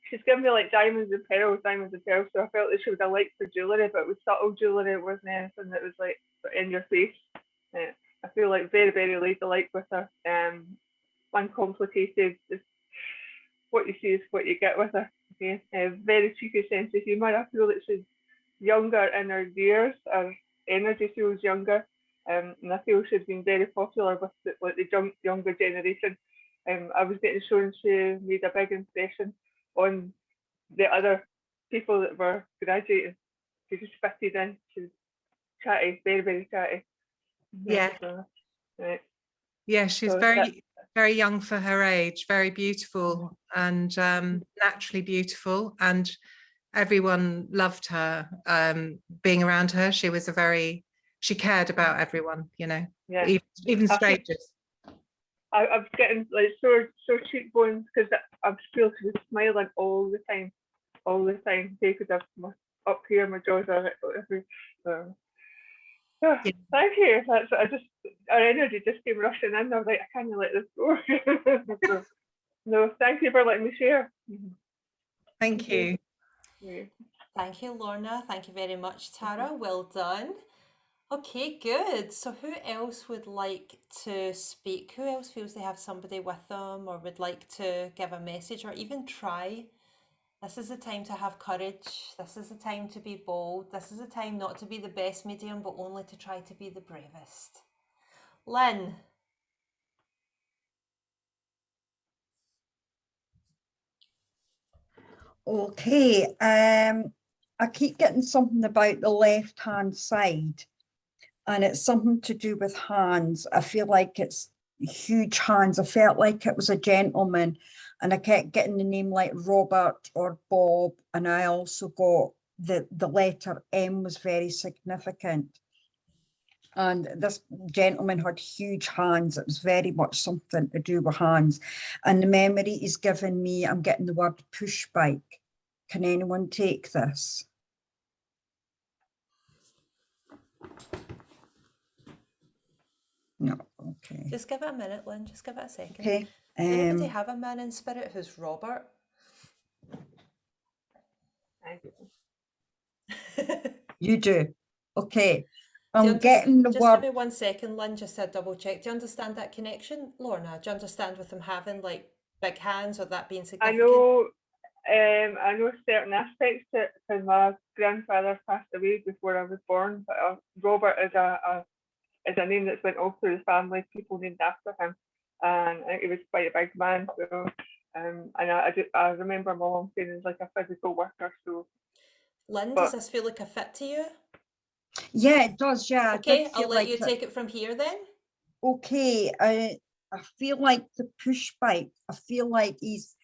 She's given me like diamonds and pearls. So I felt that she would have liked the jewellery, but it was subtle jewellery. It wasn't anything that was like in your face. I feel like very, very ladylike with her. Uncomplicated. Just what you see is what you get with her. Okay. Very cheeky sense of humour. I feel that she's younger in her years. Her energy feels younger. And I feel she's been very popular with the younger generation. I was getting shown she made a big impression on the other people that were graduating. She just fitted in. She was chatty, very, very chatty. Yeah. Right. Yeah, she's very, very young for her age, very beautiful and naturally beautiful. And everyone loved her, being around her. She cared about everyone, Yeah. even strangers. I was getting like sore cheekbones because I feel she was smiling all the time. Because I've up here, my jaws are so. Oh, Yeah. thank you. Our energy just came rushing in. I was like, I can't let this go. So, no, thank you for letting me share. Thank you. Yeah. Thank you, Lorna. Thank you very much, Tara. Well done. Okay, good. So who else would like to speak? Who else feels they have somebody with them or would like to give a message or even try? This is the time to have courage. This is the time to be bold. This is the time not to be the best medium, but only to try to be the bravest. Lynn. Okay, I keep getting something about the left hand side, and it's something to do with hands. I feel like it's huge hands. I felt like it was a gentleman, and I kept getting the name like Robert or Bob, and I also got the letter M was very significant. And this gentleman had huge hands. It was very much something to do with hands. And the memory is giving me, I'm getting the word push bike. Can anyone take this? No, okay. Just give it a minute, Lynn. Just give it a second. Okay. Does anybody have a man in spirit who's Robert? Thank you. You do. Okay. Do you I'm getting the just word. give me 1 second, Lynn, just to double check. Do you understand that connection, Lorna? Do you understand with them having like big hands or that being significant? I know certain aspects to it because my grandfather passed away before I was born. But Robert is a name that's went all through the family. People named after him, and I think he was quite a big man. So, and I remember my mom saying he's like a physical worker. So, Lynn, but does this feel like a fit to you? Yeah, it does. Yeah, I Okay, did I'll feel let like you take it from here then. okay. I feel like the push bike. I feel like he's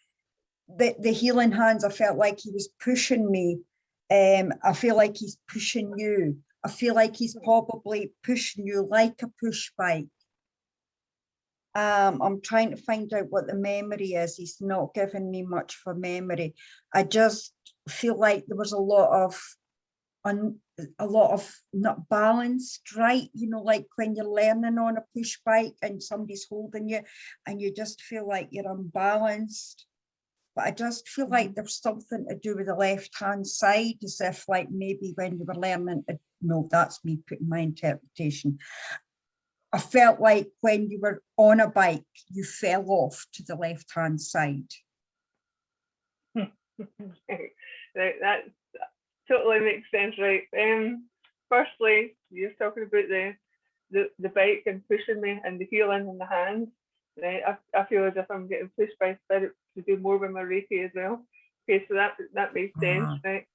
the healing hands. I felt like he was pushing me. I feel like he's pushing you. I feel like he's probably pushing you like a push bike. I'm trying to find out what the memory is. He's not giving me much for memory. I just feel like there was a lot of not balanced, right? You know, like when you're learning on a push bike and somebody's holding you and you just feel like you're unbalanced. But I just feel like there's something to do with the left hand side, as if like maybe when you were learning, no, that's me putting my interpretation. I felt like when you were on a bike, you fell off to the left hand side. right, that totally makes sense, right? Firstly, you're talking about the bike and pushing me and the healing in the hands. Right, I feel as if I'm getting pushed by spirit to do more with my Reiki as well. Okay, so that makes sense, right?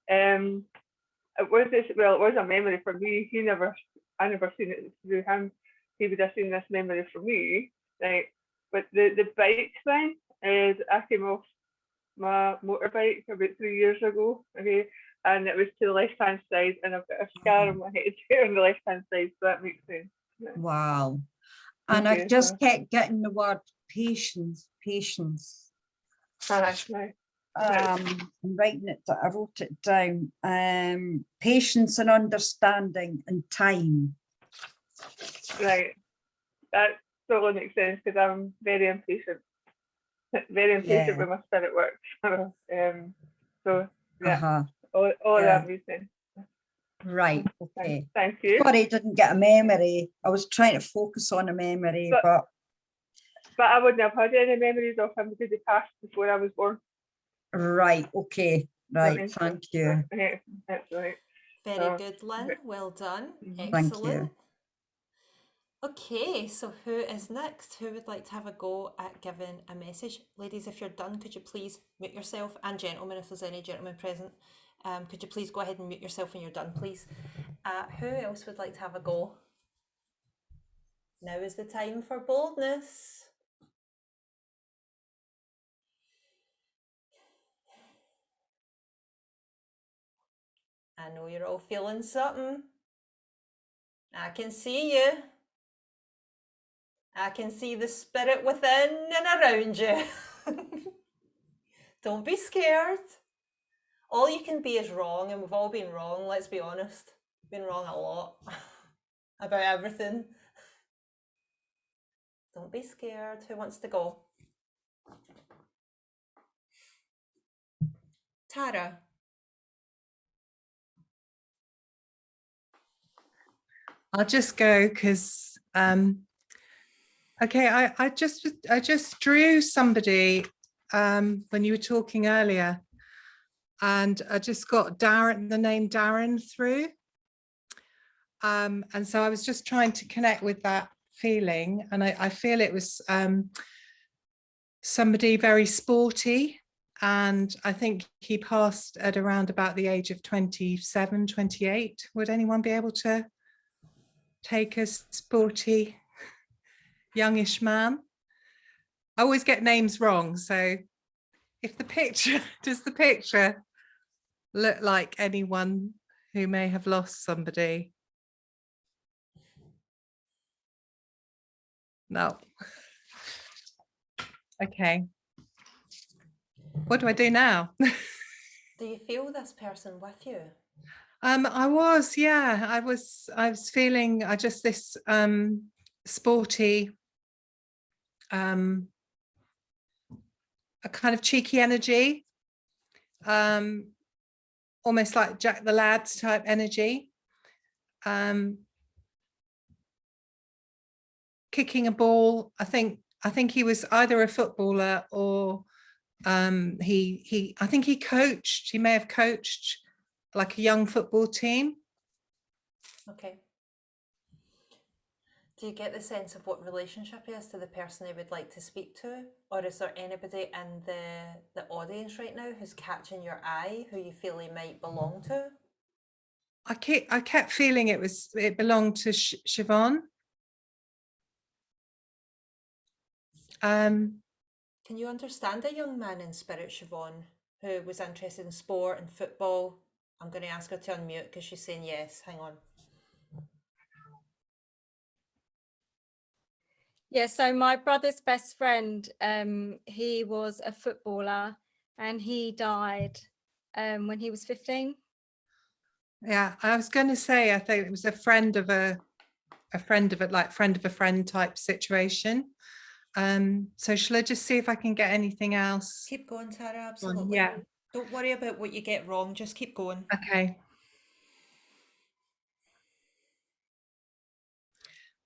It was a memory for me. I never seen it through him. He would have seen this memory for me, right? But the bike thing is, I came off my motorbike about 3 years ago, okay, and it was to the left hand side, and I've got a scar on my head here on the left hand side, so that makes sense. Yeah. Wow. And Okay, I just kept getting the word patience. Right. I'm writing it, I wrote it down. Patience and understanding and time. Right. That totally makes sense because I'm very impatient. Very impatient Yeah. with my spirit work. So yeah, all of Yeah. that makes sense. Right. Okay. Thank you. Sorry, I didn't get a memory. I was trying to focus on a memory, but I wouldn't have had any memories of him because he passed before I was born. right. Okay. Right. Thank you. That's right. Very good, Lynn. Well done. Thank Excellent. you. Okay, so who is next? Who would like to have a go at giving a message? Ladies, if you're done, could you please mute yourself? And gentlemen, if there's any gentlemen present, could you please go ahead and mute yourself when you're done, please? Who else would like to have a go? Now is the time for boldness. I know you're all feeling something. I can see you. I can see the spirit within and around you. Don't be scared. All you can be is wrong, and we've all been wrong, let's be honest. Been wrong a lot about everything. Don't be scared. Who wants to go? Tara. I'll just go because okay, I just drew somebody when you were talking earlier, and I just got Darren, the name Darren through. And so I was just trying to connect with that feeling, and I feel it was somebody very sporty, and I think he passed at around about the age of 27, 28. Would anyone be able to take a sporty youngish man? I always get names wrong, so if the picture, does the picture look like anyone who may have lost somebody? No. Okay. What do I do now? Do you feel this person with you? I was, yeah, I was feeling this sporty, a kind of cheeky energy, almost like Jack the Lad type energy, kicking a ball. I think he was either a footballer or I think he may have coached like a young football team. Okay. Do you get the sense of what relationship he is to the person he would like to speak to? Or is there anybody in the audience right now who's catching your eye, who you feel he might belong to? I kept feeling it belonged to Siobhan. Can you understand a young man in spirit, Siobhan, who was interested in sport and football? I'm going to ask her to unmute because she's saying yes. Hang on. Yeah, so my brother's best friend, he was a footballer and he died when he was 15. Yeah, I was going to say, I think it was a friend of a friend of a friend type situation. So shall I just see if I can get anything else? Keep going, Tara, absolutely. Yeah. Don't worry about what you get wrong, just keep going. Okay.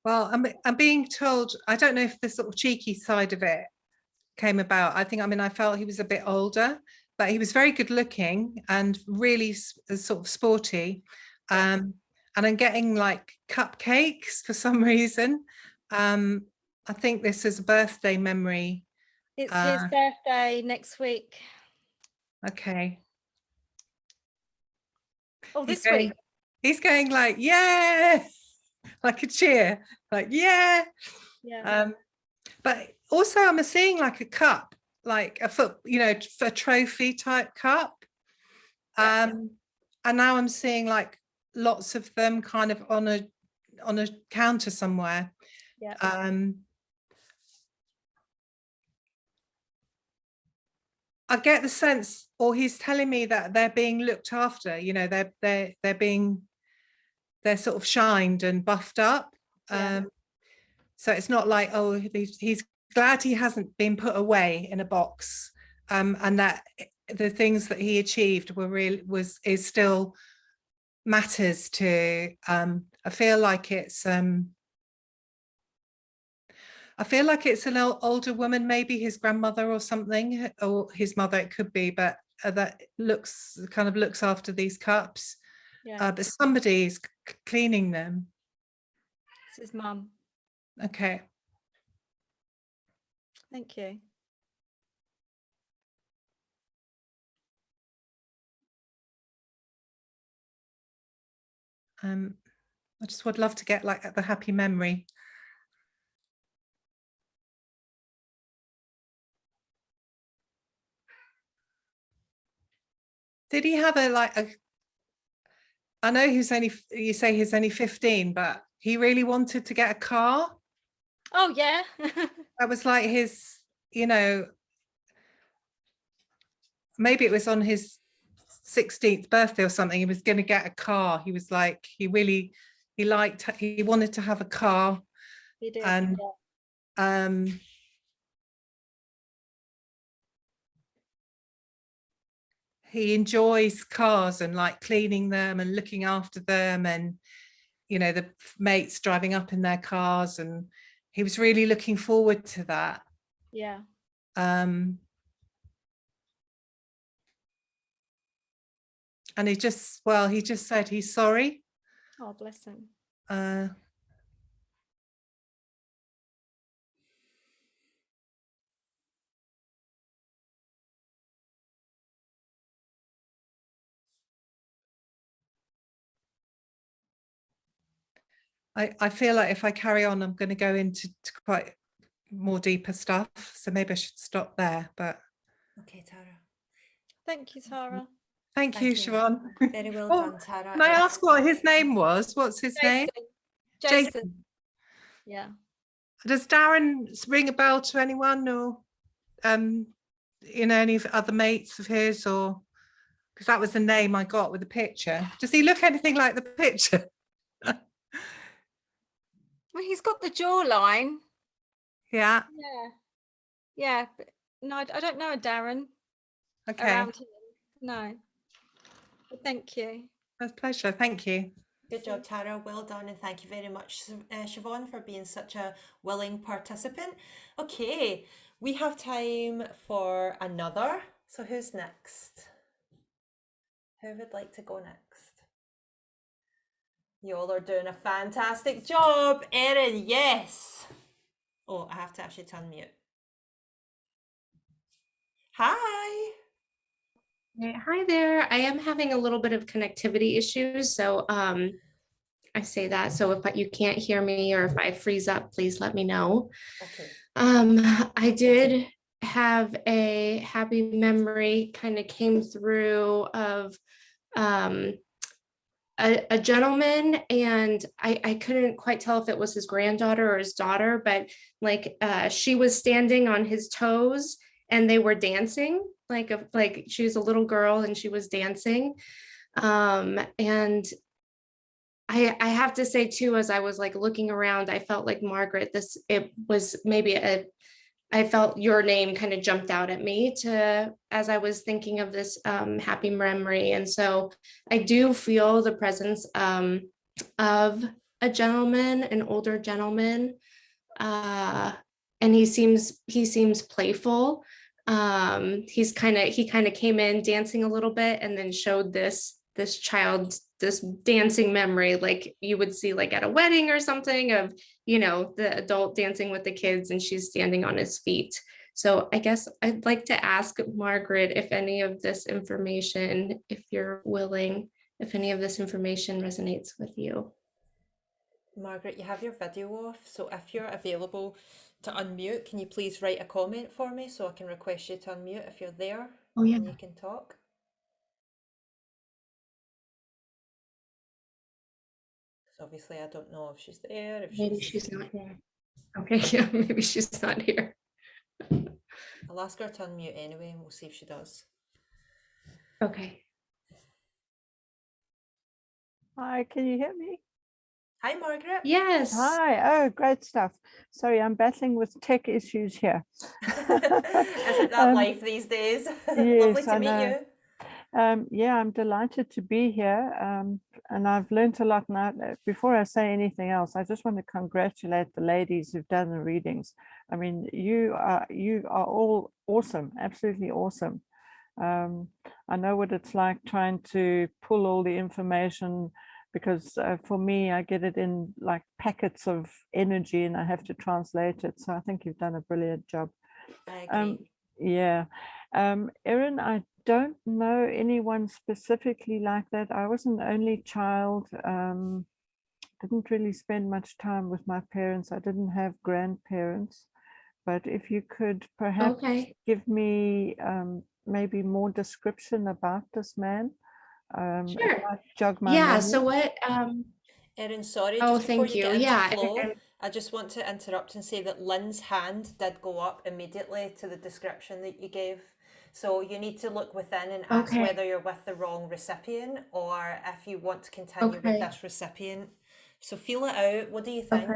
Well, I'm being told, I don't know if the sort of cheeky side of it came about. I felt he was a bit older, but he was very good looking and really sort of sporty. And I'm getting like cupcakes for some reason. I think this is a birthday memory. It's his birthday next week. Okay. Oh, this week. He's going like, yeah, like a cheer, like, yeah. Yeah. But also I'm seeing like a cup, like a trophy type cup. And now I'm seeing like lots of them kind of on a counter somewhere. Yeah. I get the sense, or he's telling me that they're being looked after, they're sort of shined and buffed up. Yeah. So it's not like, oh, he's glad he hasn't been put away in a box, and that the things that he achieved is still matters to. I feel like it's an older woman, maybe his grandmother or something, or his mother, it could be, but that looks after these cups. Yeah. But somebody's cleaning them. It's his mum. Okay. Thank you. I just would love to get like the happy memory. Did he have I know you say he's only 15, but he really wanted to get a car? Oh yeah. That was like his, you know, maybe it was on his 16th birthday or something. He was going to get a car. He was like, he wanted to have a car. He did. And he enjoys cars and like cleaning them and looking after them, and you know, the mates driving up in their cars, and he was really looking forward to that. Yeah. And he just said he's sorry. Oh, bless him. I feel like if I carry on, I'm going to go into quite more deeper stuff. So maybe I should stop there. But Okay, Tara. Thank you, Tara. thank you, Siobhan. Very well Oh, done, Tara. can I ask what his name was? What's his name? Jason. Yeah. Does Darren ring a bell to anyone, or you know, any other mates of his, or because that was the name I got with the picture. Does he look anything like the picture? Well, he's got the jawline. Yeah. Yeah. Yeah. But no, I don't know a Darren Okay. around here. No. But thank you. That's a pleasure. Thank you. Good job, Tara. Well done, and thank you very much, Siobhan, for being such a willing participant. Okay, we have time for another. So who's next? Who would like to go next? You all are doing a fantastic job. Erin, yes. Oh, I have to actually turn mute. Hi. Hi there. I am having a little bit of connectivity issues, so I say that. So if you can't hear me or if I freeze up, please let me know. Okay. I did have a happy memory kind of came through of a gentleman, and I couldn't quite tell if it was his granddaughter or his daughter, but like she was standing on his toes and they were dancing like she was a little girl and she was dancing. And I have to say too, as I was like looking around, I felt like Margaret, it was maybe I felt your name kind of jumped out at me as I was thinking of this happy memory. And so I do feel the presence of a gentleman, an older gentleman, and he seems playful. He kind of came in dancing a little bit and then showed this child this dancing memory like you would see like at a wedding or something of, you know, the adult dancing with the kids and she's standing on his feet. So I guess I'd like to ask Margaret if any of this information, if you're willing, if any of this information resonates with you. Margaret, you have your video off, so if you're available to unmute, can you please write a comment for me so I can request you to unmute if you're there? Oh yeah. And you can talk. So obviously I don't know if she's there. If Maybe she's not here. Okay, yeah, maybe she's not here. I'll ask her to unmute anyway and we'll see if she does. Okay. Hi, can you hear me? Hi, Margaret. Yes. Hi, oh, great stuff. Sorry, I'm battling with tech issues here. Isn't that life these days? Lovely to meet you. Yeah, I'm delighted to be here, and I've learned a lot now. Before I say anything else, I just want to congratulate the ladies who've done the readings. I mean, you are all awesome, absolutely awesome. I know what it's like trying to pull all the information, because for me, I get it in like packets of energy and I have to translate it. So I think you've done a brilliant job. I agree. Yeah. Erin, I don't know anyone specifically like that. I was an only child, didn't really spend much time with my parents. I didn't have grandparents, but if you could perhaps give me maybe more description about this man. Sure. Jog my yeah, memory. so what Erin, sorry, oh, just before thank you you. get into Yeah. flow, I just want to interrupt and say that Lynn's hand did go up immediately to the description that you gave. So you need to look within and ask Okay. whether you're with the wrong recipient or if you want to continue with Okay. this recipient. So feel it out. What do you think?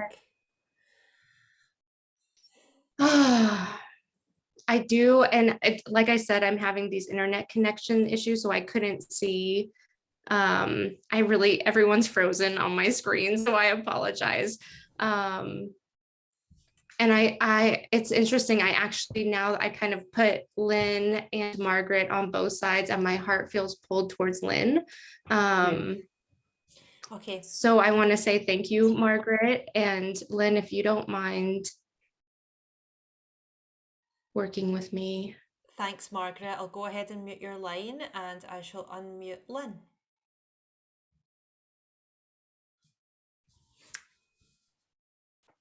I do. And like I said, I'm having these internet connection issues, so I couldn't see. Everyone's frozen on my screen, so I apologize. And it's interesting. I actually, now I kind of put Lynn and Margaret on both sides, and my heart feels pulled towards Lynn. Okay. So I want to say thank you, Margaret, and Lynn, if you don't mind working with me. Thanks, Margaret. I'll go ahead and mute your line and I shall unmute Lynn.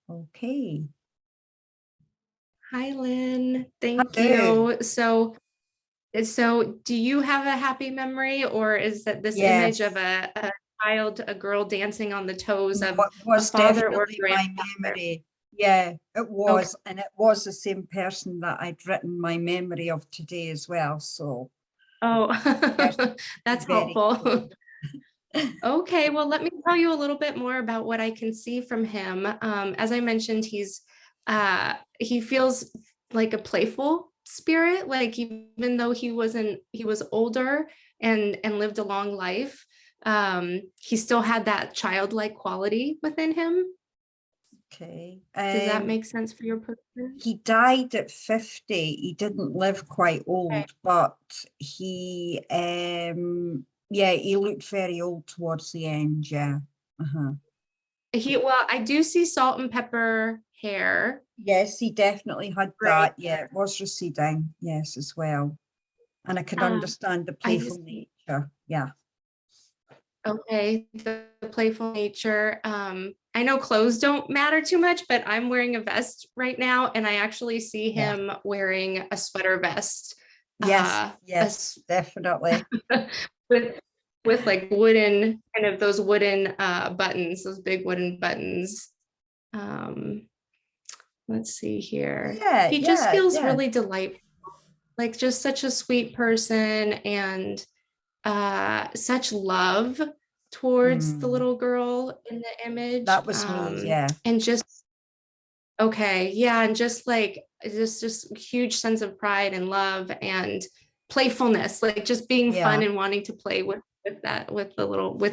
Okay. Hi, Lynn. Thank Hello. you. So do you have a happy memory, or is that this image of Yes. a girl dancing on the toes of No, it was a father or definitely my grandfather? memory. Yeah, it Okay. was. And it was the same person that I'd written my memory of today as well. So Oh, that's very helpful. close. Okay, well, let me tell you a little bit more about what I can see from him. As I mentioned, he feels like a playful spirit, like even though he was older and lived a long life, he still had that childlike quality within him. Okay. Does that make sense for your person? He died at 50. He didn't live quite old, but he yeah, he looked very old towards the end, yeah. Well, I do see salt and pepper hair. Yes, he definitely had Right. that. Yeah, it was receding, yes, as well. And I can understand the I playful just- nature. Yeah. Okay, the playful nature. I know clothes don't matter too much, but I'm wearing a vest right now, and I actually see Yeah. him wearing a sweater vest. Yes, yes, definitely. with like wooden, kind of those wooden buttons, those big wooden buttons. Let's see here. Yeah, He just yeah, feels yeah. really delightful, like just such a sweet person, and such love towards the little girl in the image. That was me, yeah. And just, okay, yeah, and just like just huge sense of pride and love and playfulness, like just being fun Yeah. and wanting to play with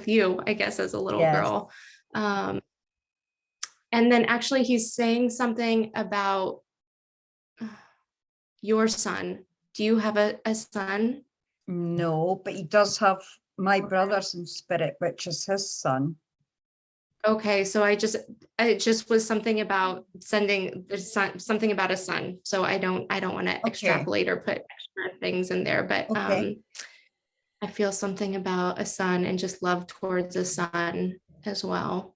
you, I guess, as a little Yes. girl. And then actually he's saying something about your son. Do you have a son? No, but he does have my brothers in spirit, which is his son. Okay, so it just was something about sending the son, something about a son. So I don't want to extrapolate or put extra things in there, but Okay. I feel something about a son and just love towards a son as well.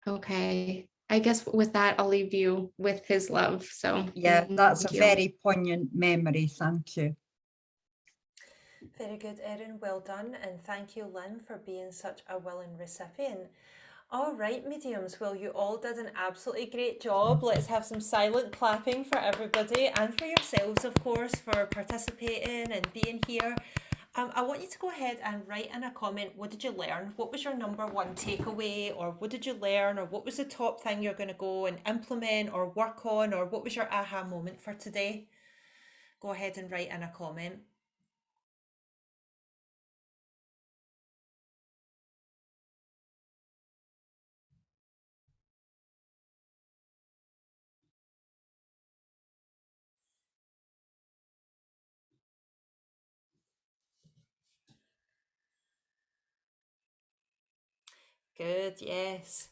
Okay, I guess with that, I'll leave you with his love. So Yeah, that's a thank you. very poignant memory. Thank you. Very good, Erin. Well done. And thank you, Lynn, for being such a willing recipient. All right, mediums. Well, you all did an absolutely great job. Let's have some silent clapping for everybody and for yourselves, of course, for participating and being here. I want you to go ahead and write in a comment, what did you learn? What was your number one takeaway? Or what did you learn? Or what was the top thing you're going to go and implement or work on? Or what was your aha moment for today? Go ahead and write in a comment. Good, yes.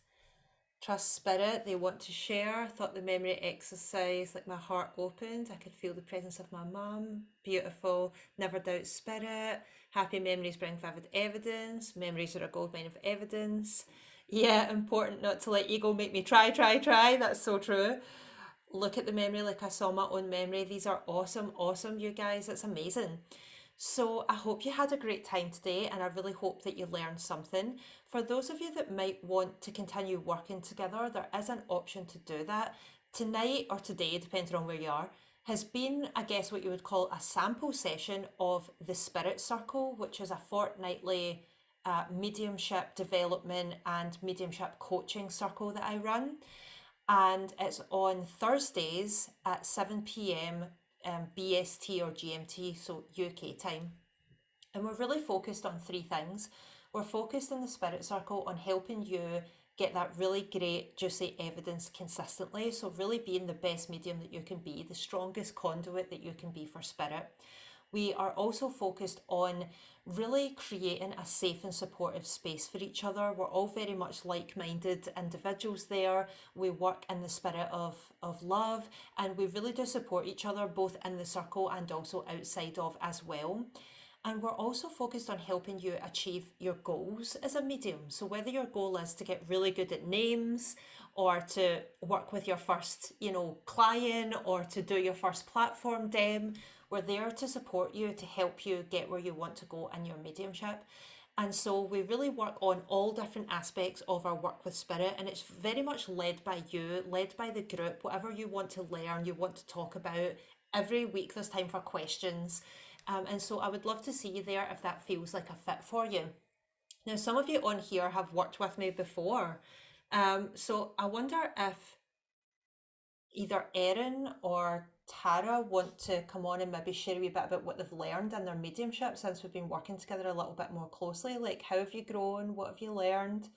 Trust spirit, they want to share. Thought the memory exercise, like my heart opened. I could feel the presence of my mum. Beautiful. Never doubt spirit. Happy memories bring vivid evidence. Memories are a goldmine of evidence. Yeah, important not to let ego make me try. That's so true. Look at the memory like I saw my own memory. These are awesome, you guys. It's amazing. So I hope you had a great time today, and I really hope that you learned something. For those of you that might want to continue working together, there is an option to do that. Tonight or today, depending on where you are, has been, I guess, what you would call a sample session of the Spirit Circle, which is a fortnightly mediumship development and mediumship coaching circle that I run. And it's on Thursdays at 7 p.m. BST or GMT, so UK time. And we're really focused on three things. We're focused in the Spirit Circle on helping you get that really great, juicy evidence consistently. So, really being the best medium that you can be, the strongest conduit that you can be for spirit. We are also focused on really creating a safe and supportive space for each other. We're all very much like-minded individuals there. We work in the spirit of love, and we really do support each other both in the circle and also outside of as well. And we're also focused on helping you achieve your goals as a medium. So whether your goal is to get really good at names, or to work with your first, client, or to do your first platform dem, we're there to support you, to help you get where you want to go in your mediumship. And so we really work on all different aspects of our work with spirit, and it's very much led by you, led by the group, whatever you want to learn, you want to talk about. Every week there's time for questions. And so I would love to see you there if that feels like a fit for you. Now, some of you on here have worked with me before. So I wonder if either Erin or Tara want to come on and maybe share a wee bit about what they've learned in their mediumship since we've been working together a little bit more closely. Like, how have you grown? What have you learned?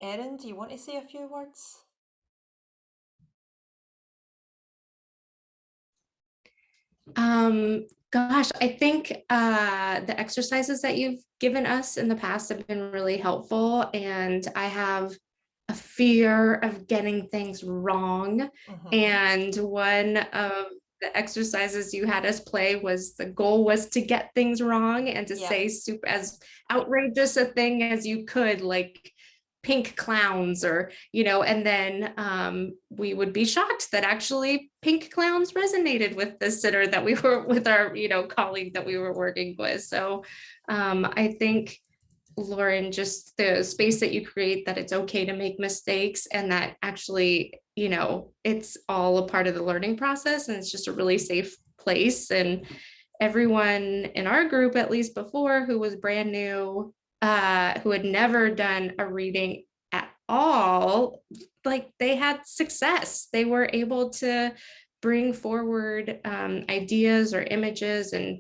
Erin, do you want to say a few words? Gosh, I think the exercises that you've given us in the past have been really helpful, and I have a fear of getting things wrong. And one of the exercises you had us play was the goal was to get things wrong and to say super as outrageous a thing as you could, like pink clowns, or and then we would be shocked that actually pink clowns resonated with the sitter that we were with, our colleague that we were working with. So I think, Lauren, just the space that you create, that it's okay to make mistakes, and that actually it's all a part of the learning process, and it's just a really safe place. And everyone in our group, at least before, who was brand new, who had never done a reading at all, like they had success. They were able to bring forward ideas or images and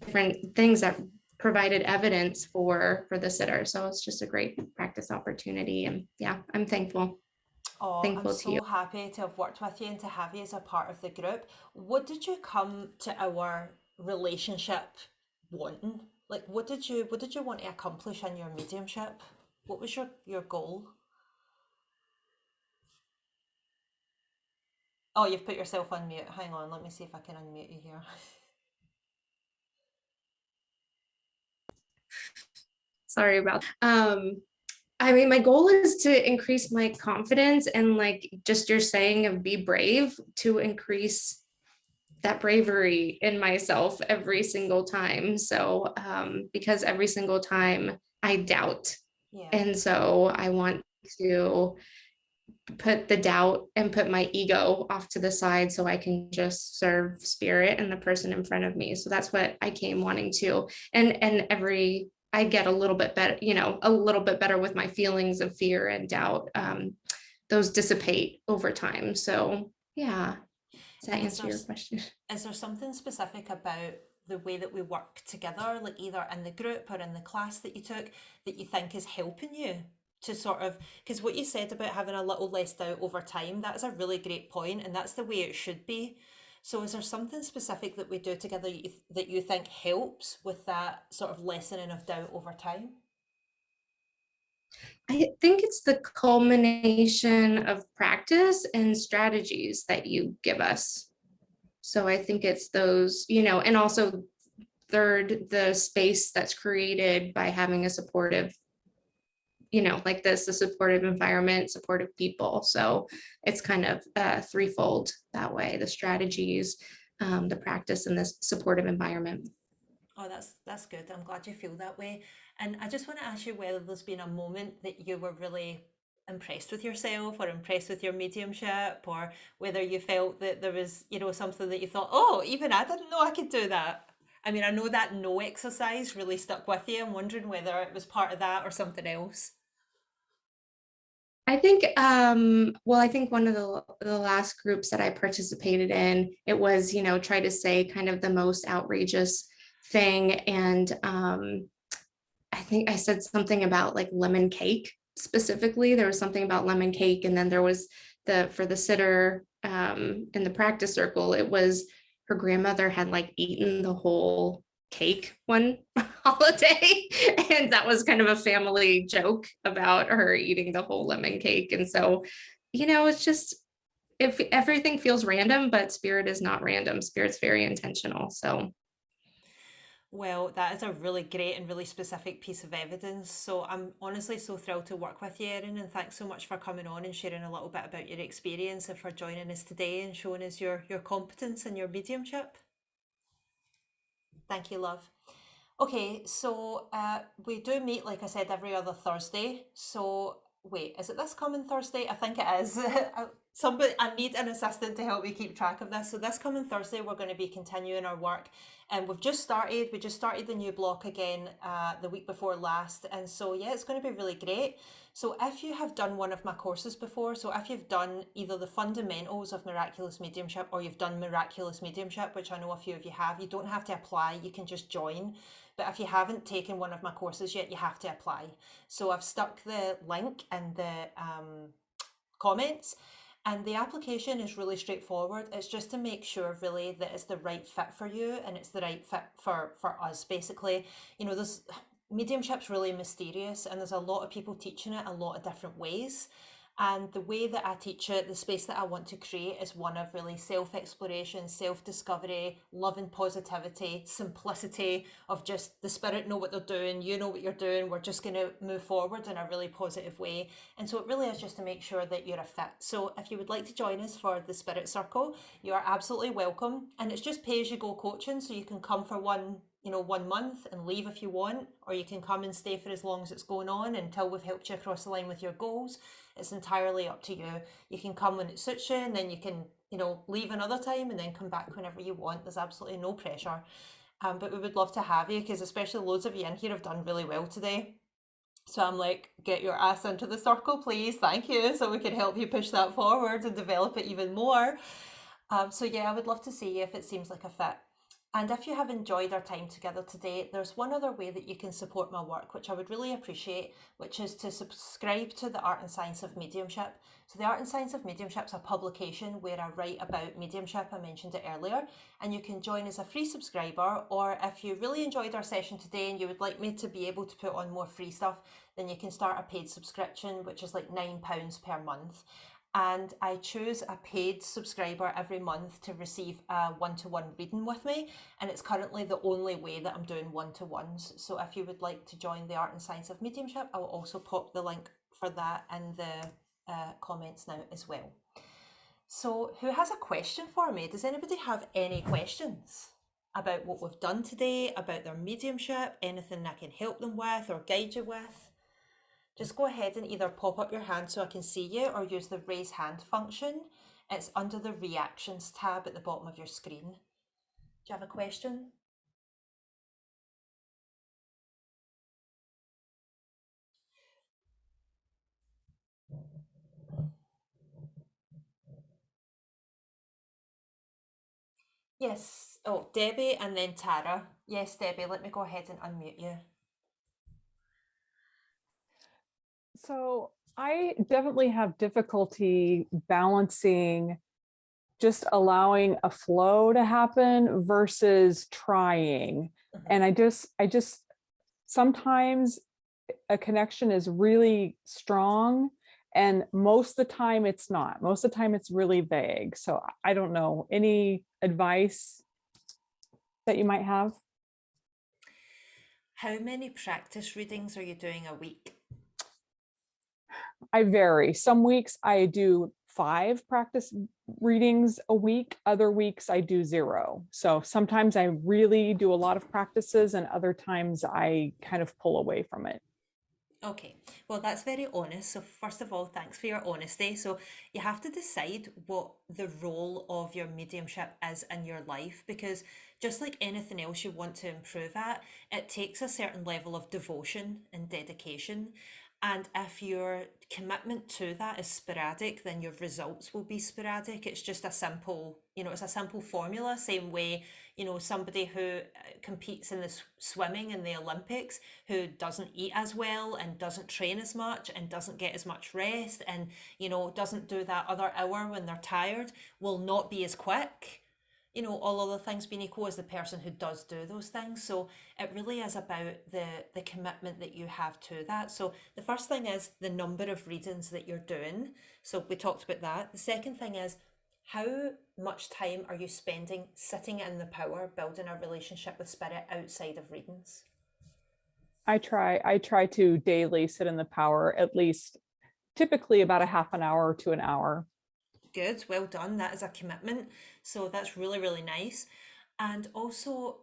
different things that provided evidence for the sitter. So it's just a great practice opportunity, and I'm thankful. Oh, Thankful I'm to you. so happy to have worked with you and to have you as a part of the group. What did you come to our relationship wanting? Like, what did you want to accomplish in your mediumship? What was your goal? Oh, you've put yourself on mute. Hang on, let me see if I can unmute you here. Sorry about I mean, my goal is to increase my confidence, and like just your saying of be brave, to increase that bravery in myself every single time. So because every single time I doubt, and so I want to put the doubt and put my ego off to the side so I can just serve spirit and the person in front of me. So that's what I came wanting to. And I get a little bit better, a little bit better with my feelings of fear and doubt. Those dissipate over time. So yeah, does that answer your question? Is there something specific about the way that we work together, like either in the group or in the class that you took, that you think is helping you to sort of, because what you said about having a little less doubt over time, that is a really great point, and that's the way it should be. So is there something specific that we do together that you think helps with that sort of lessening of doubt over time? I think it's the culmination of practice and strategies that you give us. So I think it's those, and also third, the space that's created by having a supportive, like this, a supportive environment, supportive people. So it's kind of threefold that way, the strategies, the practice in this supportive environment. Oh, that's good. I'm glad you feel that way. And I just want to ask you whether there's been a moment that you were really impressed with yourself or impressed with your mediumship, or whether you felt that there was, you know, something that you thought, oh, even I didn't know I could do that. I mean, I know that no exercise really stuck with you. I'm wondering whether it was part of that or something else. I think, well, I think one of the last groups that I participated in, it was, you know, try to say kind of the most outrageous thing. And I think I said something about like lemon cake specifically. There was something about lemon cake. And then there was for the sitter in the practice circle, it was her grandmother had like eaten the whole cake one holiday, and that was kind of a family joke about her eating the whole lemon cake. And so, you know, it's just, if everything feels random, but spirit is not random, spirit's very intentional. So Well, that is a really great and really specific piece of evidence. So I'm honestly so thrilled to work with you, Erin, and thanks so much for coming on and sharing a little bit about your experience and for joining us today and showing us your competence and your mediumship. Thank you, love. Okay, so we do meet, like I said, every other Thursday. So wait, is it this coming Thursday? I think it is. I need an assistant to help me keep track of this. So this coming Thursday, we're going to be continuing our work, and we just started the new block again the week before last, and so yeah, it's going to be really great. So if you have done one of my courses before, so if you've done either the fundamentals of miraculous mediumship or you've done miraculous mediumship, which I know a few of you have, you don't have to apply, you can just join. But if you haven't taken one of my courses yet, you have to apply. So I've stuck the link in the comments, and the application is really straightforward. It's just to make sure really that it's the right fit for you and it's the right fit for us, basically. You know, this mediumship's really mysterious, and there's a lot of people teaching it a lot of different ways. And the way that I teach it, the space that I want to create, is one of really self-exploration, self-discovery, love and positivity, simplicity of just the spirit know what they're doing, you know what you're doing, we're just going to move forward in a really positive way. And so it really is just to make sure that you're a fit. So if you would like to join us for the Spirit Circle, you are absolutely welcome. And it's just pay-as-you-go coaching, so you can come for one month and leave if you want, or you can come and stay for as long as it's going on until we've helped you across the line with your goals. It's entirely up to you. You can come when it suits you, and then you can, leave another time and then come back whenever you want. There's absolutely no pressure. But we would love to have you, because especially loads of you in here have done really well today. So I'm like, get your ass into the circle, please. Thank you. So we can help you push that forward and develop it even more. So yeah, I would love to see you if it seems like a fit. And if you have enjoyed our time together today, there's one other way that you can support my work, which I would really appreciate, which is to subscribe to the Art and Science of Mediumship. So the Art and Science of Mediumship is a publication where I write about mediumship. I mentioned it earlier, and you can join as a free subscriber, or if you really enjoyed our session today and you would like me to be able to put on more free stuff, then you can start a paid subscription, which is like £9 per month. And I choose a paid subscriber every month to receive a one-to-one reading with me, and it's currently the only way that I'm doing one-to-ones. So if you would like to join the Art and Science of Mediumship, I will also pop the link for that in the comments now as well. So who has a question for me? Does anybody have any questions about what we've done today, about their mediumship, anything I can help them with or guide you with? Just go ahead and either pop up your hand so I can see you, or use the raise hand function. It's under the reactions tab at the bottom of your screen. Do you have a question? Yes. Oh, Debbie and then Tara. Yes, Debbie, let me go ahead and unmute you. So I definitely have difficulty balancing just allowing a flow to happen versus trying. Mhm. And I just sometimes a connection is really strong, and most of the time it's not. Most of the time it's really vague. So I don't know, any advice that you might have? How many practice readings are you doing a week? I vary. Some weeks I do 5 practice readings a week. Other weeks I do 0. So sometimes I really do a lot of practices and other times I kind of pull away from it. Okay, well, that's very honest. So, first of all, thanks for your honesty. So, you have to decide what the role of your mediumship is in your life, because just like anything else you want to improve at, it takes a certain level of devotion and dedication. And if your commitment to that is sporadic, then your results will be sporadic. It's just a simple, it's a simple formula. Same way, somebody who competes in the swimming in the Olympics, who doesn't eat as well and doesn't train as much and doesn't get as much rest and, doesn't do that other hour when they're tired, will not be as quick, all other things being equal, as the person who does do those things. So it really is about the commitment that you have to that. So the first thing is the number of readings that you're doing. So we talked about that. The second thing is, how much time are you spending sitting in the power, building a relationship with spirit outside of readings? I try to daily sit in the power, at least typically about a half an hour to an hour. Good, well done. That is a commitment. So that's really, really nice. And also,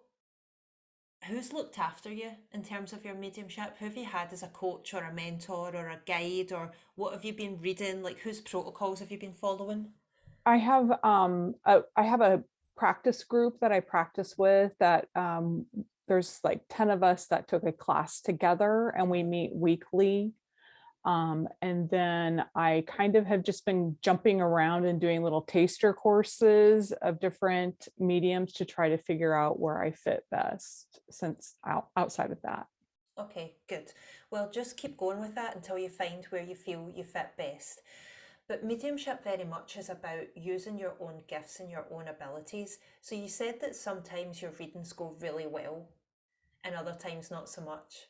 who's looked after you in terms of your mediumship? Who have you had as a coach or a mentor or a guide, or what have you been reading? Like, whose protocols have you been following? I have a practice group that I practice with that there's like 10 of us that took a class together and we meet weekly. And then I kind of have just been jumping around and doing little taster courses of different mediums to try to figure out where I fit best outside of that. Okay, good. Well, just keep going with that until you find where you feel you fit best. But mediumship very much is about using your own gifts and your own abilities. So you said that sometimes your readings go really well and other times not so much.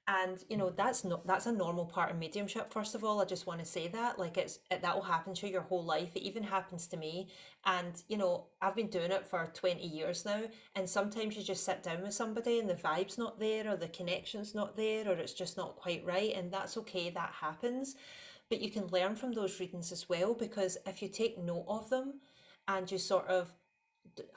And that's a normal part of mediumship. First of all, I just want to say that, like, that will happen to you your whole life. It even happens to me. And I've been doing it for 20 years now, and sometimes you just sit down with somebody and the vibe's not there, or the connection's not there, or it's just not quite right, and that's okay, that happens. But you can learn from those readings as well, because if you take note of them and you sort of,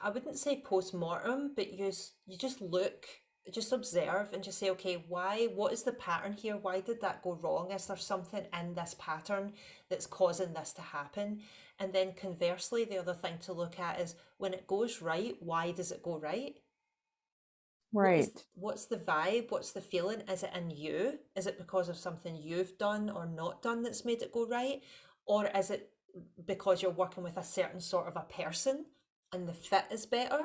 I wouldn't say post-mortem, but you just look, just observe and just say, okay, what is the pattern here? Why did that go wrong? Is there something in this pattern that's causing this to happen? And then conversely, the other thing to look at is, when it goes right, why does it go right? Right. What's the vibe? What's the feeling? Is it in you? Is it because of something you've done or not done that's made it go right? Or is it because you're working with a certain sort of a person and the fit is better?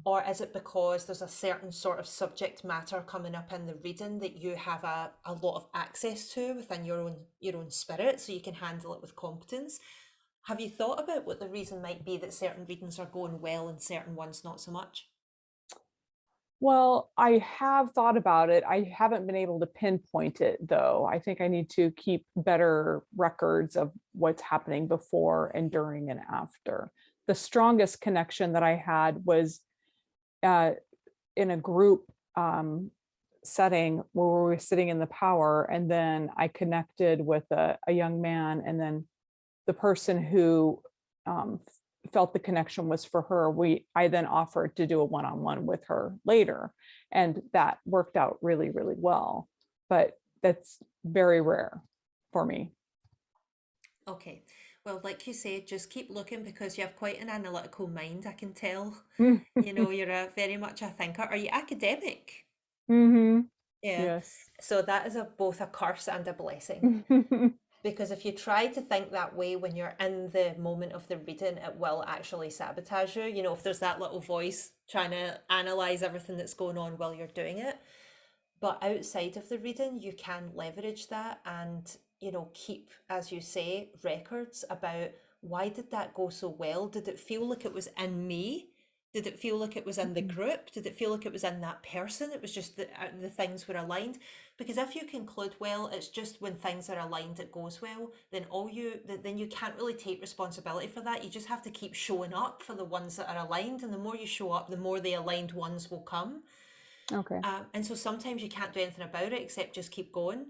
Or is it because there's a certain sort of subject matter coming up in the reading that you have a lot of access to within your own spirit, so you can handle it with competence? Have you thought about what the reason might be that certain readings are going well and certain ones not so much? Well, I have thought about it. I haven't been able to pinpoint it, though. I think I need to keep better records of what's happening before and during and after. The strongest connection that I had was in a group setting where we were sitting in the power, and then I connected with a young man, and then the person who felt the connection was for her, I then offered to do a one-on-one with her later, and that worked out really, really well. But that's very rare for me. Okay. Well, like you said, just keep looking, because you have quite an analytical mind, I can tell. You're very much a thinker. Are you academic? Mm-hmm. Yeah. Yes. So that is both a curse and a blessing. Because if you try to think that way when you're in the moment of the reading, it will actually sabotage you. If there's that little voice trying to analyze everything that's going on while you're doing it. But outside of the reading, you can leverage that and, keep, as you say, records about, why did that go so well? Did it feel like it was in me? Did it feel like it was in the group? Did it feel like it was in that person? It was just the things were aligned. Because if you conclude, well, it's just when things are aligned it goes well, then then you can't really take responsibility for that. You just have to keep showing up for the ones that are aligned, and the more you show up, the more the aligned ones will come. Okay. And so sometimes you can't do anything about it except just keep going.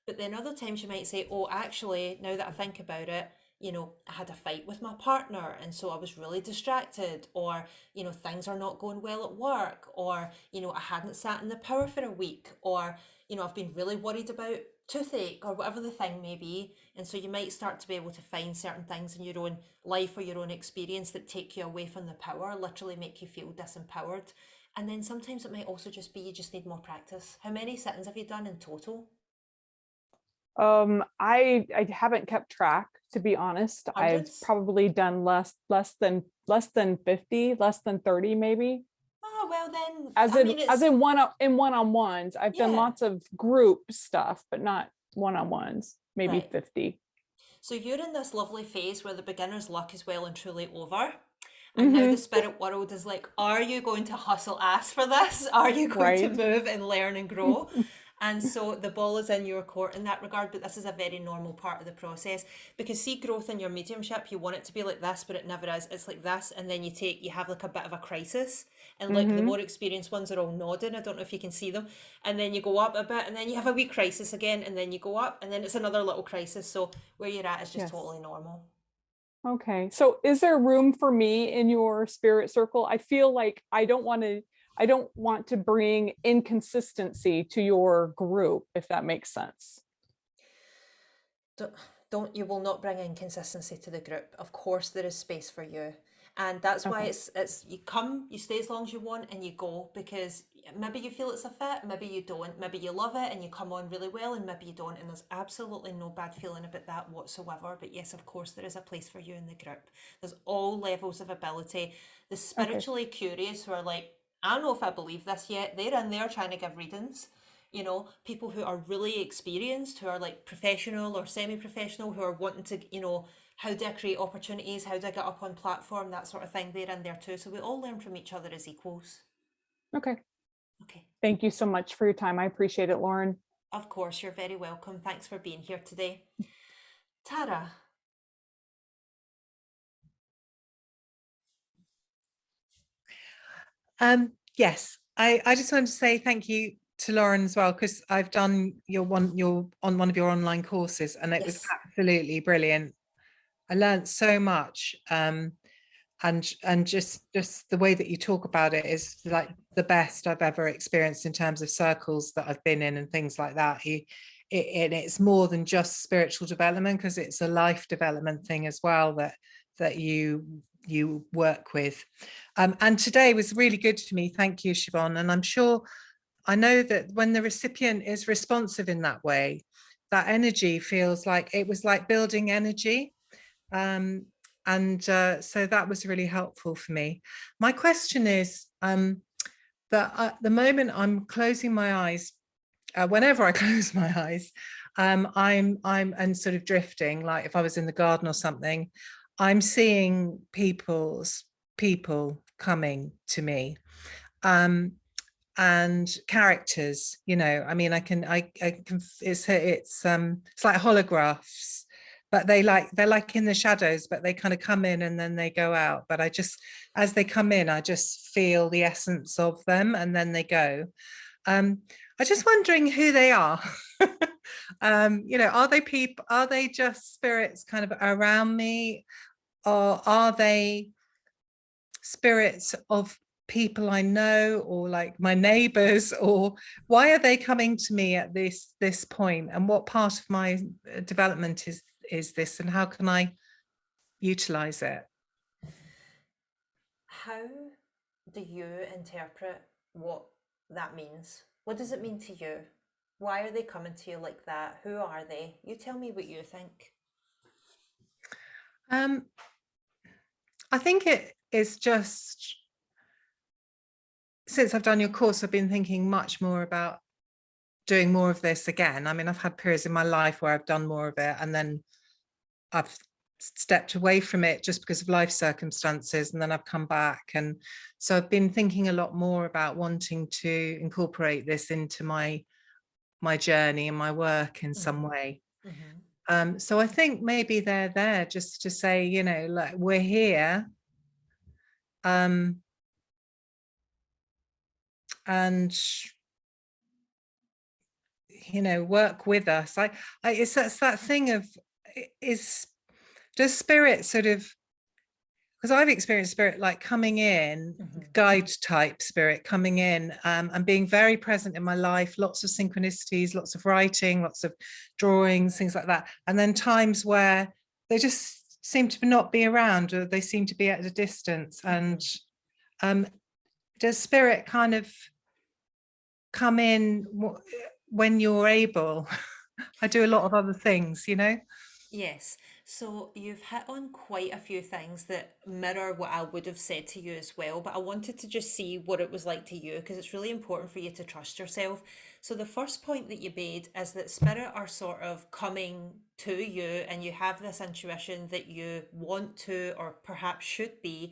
But then other times you might say, oh, actually, now that I think about it, you know, I had a fight with my partner and so I was really distracted, or, you know, things are not going well at work, or, you know, I hadn't sat in the power for a week, or, you know, I've been really worried about toothache or whatever the thing may be. And so you might start to be able to find certain things in your own life or your own experience that take you away from the power, literally make you feel disempowered. And then sometimes it might also just be you just need more practice. How many sittings have you done in total? I haven't kept track, to be honest. I've Hundreds? probably done less than 50, less than 30 maybe. Oh, well then, As I in mean, as it's, in one-on-ones. I've done yeah, lots of group stuff, but not one-on-ones, maybe right. 50. So you're in this lovely phase where the beginner's luck is well and truly over. And now the Mm-hmm. spirit world is like, are you going to hustle ass for this? Are you going to Right. move and learn and grow? And so the ball is in your court in that regard, but this is a very normal part of the process. Because see, growth in your mediumship, you want it to be like this, but it never is. It's like this, and then you have like a bit of a crisis. And like the Mm-hmm. more experienced ones are all nodding. I don't know if you can see them. And then you go up a bit, and then you have a wee crisis again, and then you go up, and then it's another little crisis. So where you're at is just Yes. totally normal. Okay. So is there room for me in your spirit circle? I feel like I don't want to bring inconsistency to your group, if that makes sense. Don't you will not bring inconsistency to the group. Of course there is space for you. And that's why Okay. it's you come, you stay as long as you want, and you go, because maybe you feel it's a fit, maybe you don't, maybe you love it and you come on really well, and maybe you don't, and there's absolutely no bad feeling about that whatsoever. But yes, of course there is a place for you in the group. There's all levels of ability. The spiritually curious who are like, I don't know if I believe this yet, they're in there trying to give readings. You know, people who are really experienced, who are like professional or semi-professional, who are wanting to, you know, how do I create opportunities, how do I get up on platform, that sort of thing, they're in there too. So we all learn from each other as equals. Okay. Okay. Thank you so much for your time. I appreciate it, Lauren. Of course, you're very welcome. Thanks for being here today. Tara. Yes, I just wanted to say thank you to Lauren as well, because I've done your on one of your online courses, and it was Yes. absolutely brilliant. I learned so much, and just the way that you talk about it is like the best I've ever experienced in terms of circles that I've been in and things like that. It's more than just spiritual development, because it's a life development thing as well that you work with. And today was really good for me. Thank you, Siobhan. And I know that when the recipient is responsive in that way, that energy feels like it was like building energy. So that was really helpful for me. My question is that at the moment I'm closing my eyes, whenever I close my eyes, I'm and sort of drifting, like if I was in the garden or something, I'm seeing people coming to me, and characters, you know, I mean, I can it's like holographs, but they're like in the shadows, but they kind of come in and then they go out. But as they come in, I just feel the essence of them, and then they go. I'm just wondering who they are. You know, are they just spirits kind of around me, or are they spirits of people I know, or like my neighbors, or why are they coming to me at this point, and what part of my development is this, and how can I utilize it? How do you interpret what that means? What does it mean to you? Why are they coming to you like that? Who are they? You tell me what you think. I think it is just, since I've done your course, I've been thinking much more about doing more of this again. I mean, I've had periods in my life where I've done more of it, and then I've stepped away from it just because of life circumstances, and then I've come back. And so I've been thinking a lot more about wanting to incorporate this into my journey and my work in some way. So I think maybe they're there just to say, you know, like, we're here, and you know, work with us. It's that thing of, does spirit sort of, because I've experienced spirit like coming in, guide type spirit coming in, and being very present in my life, lots of synchronicities, lots of writing, lots of drawings, things like that. And then times where they just seem to not be around, or they seem to be at a distance. And does spirit kind of come in when you're able? I do a lot of other things, you know? Yes, so you've hit on quite a few things that mirror what I would have said to you as well, but I wanted to just see what it was like to you because it's really important for you to trust yourself. So the first point that you made is that spirit are sort of coming to you and you have this intuition that you want to or perhaps should be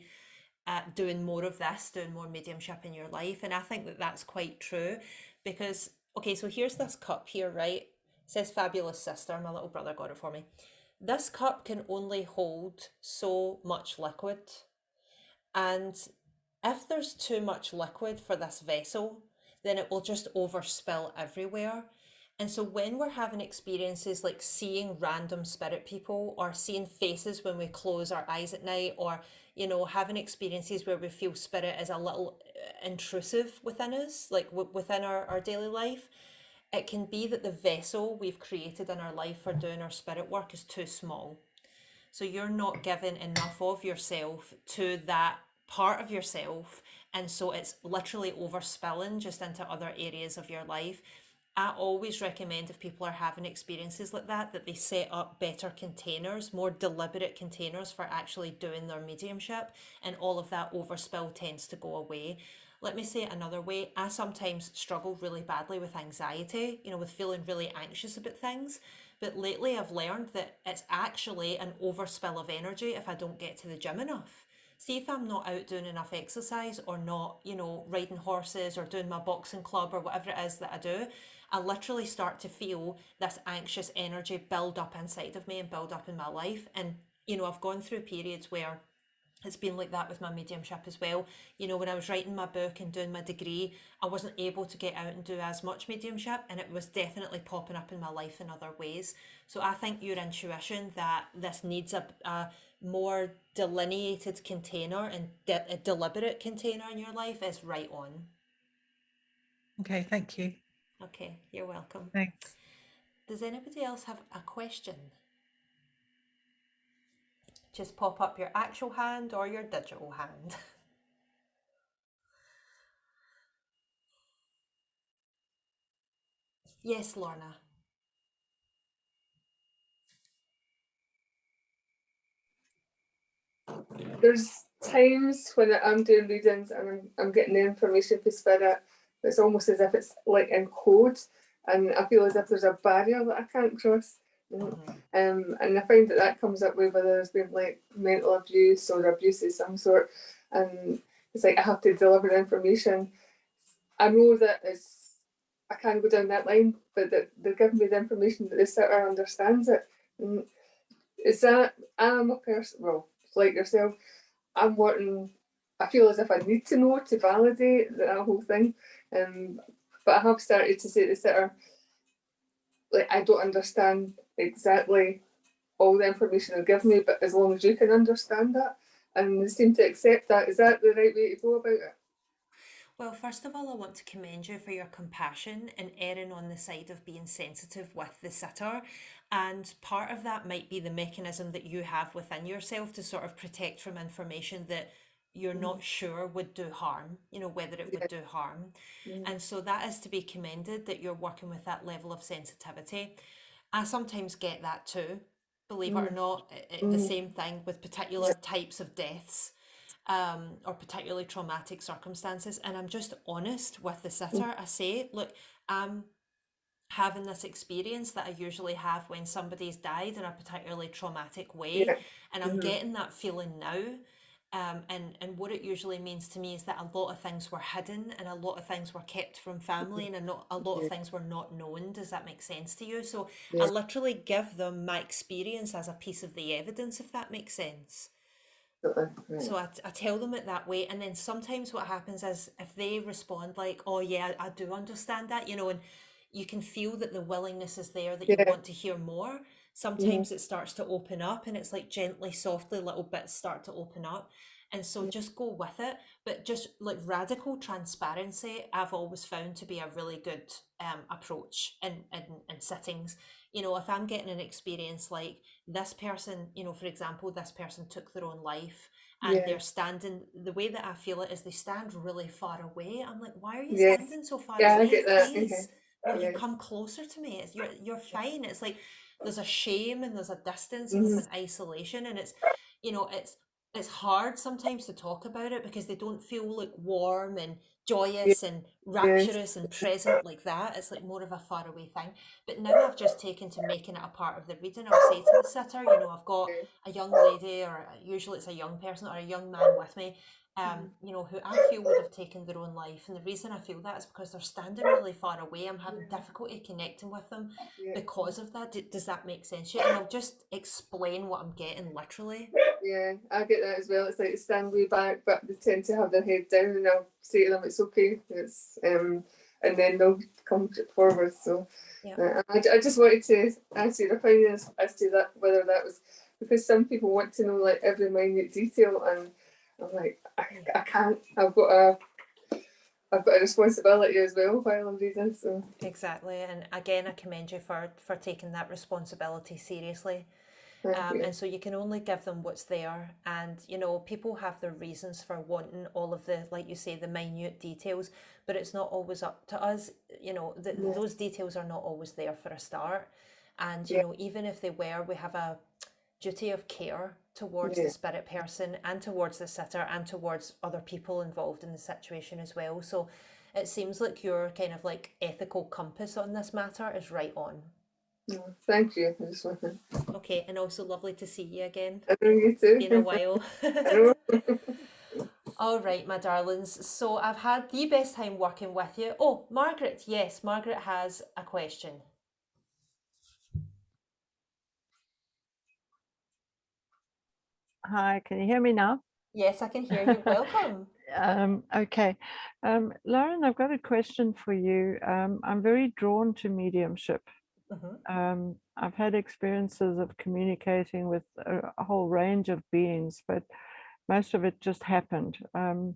doing more of this, doing more mediumship in your life. And I think that that's quite true because, okay, so here's this cup here, right? It says Fabulous Sister. My little brother got it for me. This cup can only hold so much liquid. And if there's too much liquid for this vessel, then it will just overspill everywhere. And so when we're having experiences like seeing random spirit people or seeing faces when we close our eyes at night, or, you know, having experiences where we feel spirit is a little intrusive within us, like within our daily life, it can be that the vessel we've created in our life for doing our spirit work is too small. So you're not giving enough of yourself to that part of yourself. And so it's literally overspilling just into other areas of your life. I always recommend if people are having experiences like that, that they set up better containers, more deliberate containers for actually doing their mediumship, and all of that overspill tends to go away. Let me say it another way. I sometimes struggle really badly with anxiety, you know, with feeling really anxious about things. But lately I've learned that it's actually an overspill of energy if I don't get to the gym enough. See, if I'm not out doing enough exercise or not, you know, riding horses or doing my boxing club or whatever it is that I do, I literally start to feel this anxious energy build up inside of me and build up in my life. And, you know, I've gone through periods where it's been like that with my mediumship as well. You know, when I was writing my book and doing my degree, I wasn't able to get out and do as much mediumship, and it was definitely popping up in my life in other ways. So I think your intuition that this needs a more delineated container and a deliberate container in your life is right on. Okay, thank you. Okay, you're welcome. Thanks. Does anybody else have a question? Just pop up your actual hand or your digital hand. Yes, Lorna. There's times when I'm doing readings and I'm getting the information for spirit. It's almost as if it's like in code, and I feel as if there's a barrier that I can't cross. And I find that comes up with whether there's been like mental abuse or abuse of some sort, and it's like I have to deliver the information. I know that I can't go down that line, but that they're giving me the information that the sitter understands it. And is that I'm a person, well, like yourself, I'm wanting, I feel as if I need to know to validate that whole thing. But I have started to say to the sitter, like, I don't understand exactly all the information they'll give me, but as long as you can understand that, and they seem to accept that, is that the right way to go about it? Well, first of all, I want to commend you for your compassion and erring on the side of being sensitive with the sitter. And part of that might be the mechanism that you have within yourself to sort of protect from information that you're not sure would do harm, you know, whether it would do harm. And so that is to be commended that you're working with that level of sensitivity. I sometimes get that too, believe it or not, the same thing with particular types of deaths. Or particularly traumatic circumstances, and I'm just honest with the sitter. I say, look, I'm having this experience that I usually have when somebody's died in a particularly traumatic way, and I'm getting that feeling now. And what it usually means to me is that a lot of things were hidden and a lot of things were kept from family and a lot of things were not known. Does that make sense to you? So I literally give them my experience as a piece of the evidence, if that makes sense. So I tell them it that way, and then sometimes what happens is if they respond like, oh yeah, I do understand that, you know, and you can feel that the willingness is there, that you Yeah. want to hear more. Sometimes it starts to open up, and it's like gently, softly, little bits start to open up. And so just go with it. But just like radical transparency, I've always found to be a really good approach in sittings. You know, if I'm getting an experience like this person, you know, for example, this person took their own life, and Yeah. they're standing, the way that I feel it is they stand really far away. I'm like, why are you Yes. standing so far Yeah, I away? get that. Please, will you Yes. come closer to me? You're fine. It's like there's a shame and there's a distance and there's an isolation, and it's, you know, it's hard sometimes to talk about it because they don't feel like warm and joyous and rapturous and present like that. It's like more of a faraway thing. But now I've just taken to making it a part of the reading. I'll say to the sitter, you know, I've got a young lady, or usually it's a young person or a young man with me, you know, who I feel would have taken their own life. And the reason I feel that is because they're standing really far away. I'm having difficulty connecting with them because of that. Does that make sense? Yeah. And I'll just explain what I'm getting literally. Yeah, I get that as well. It's like stand way back, but they tend to have their head down, and I'll say to them, "It's okay." It's and then they'll come forward. So, I just wanted to ask your opinion as to that, whether that was because some people want to know like every minute detail, and I'm like, I can't. I've got a responsibility as well while I'm reading. So exactly, and again, I commend you for taking that responsibility seriously. And so you can only give them what's there, and you know, people have their reasons for wanting all of the, like you say, the minute details, but it's not always up to us. You know, those details are not always there for a start, and you know, even if they were, we have a duty of care towards the spirit person and towards the sitter and towards other people involved in the situation as well. So it seems like your kind of like ethical compass on this matter is right on. Thank you. I just want to... Okay, and also lovely to see you again. I know you too. Been a while. I know. All right, my darlings. So I've had the best time working with you. Oh, Margaret. Yes, Margaret has a question. Hi, can you hear me now? Yes, I can hear you. Welcome. Okay. Lauren, I've got a question for you. I'm very drawn to mediumship. I've had experiences of communicating with a whole range of beings, but most of it just happened. Now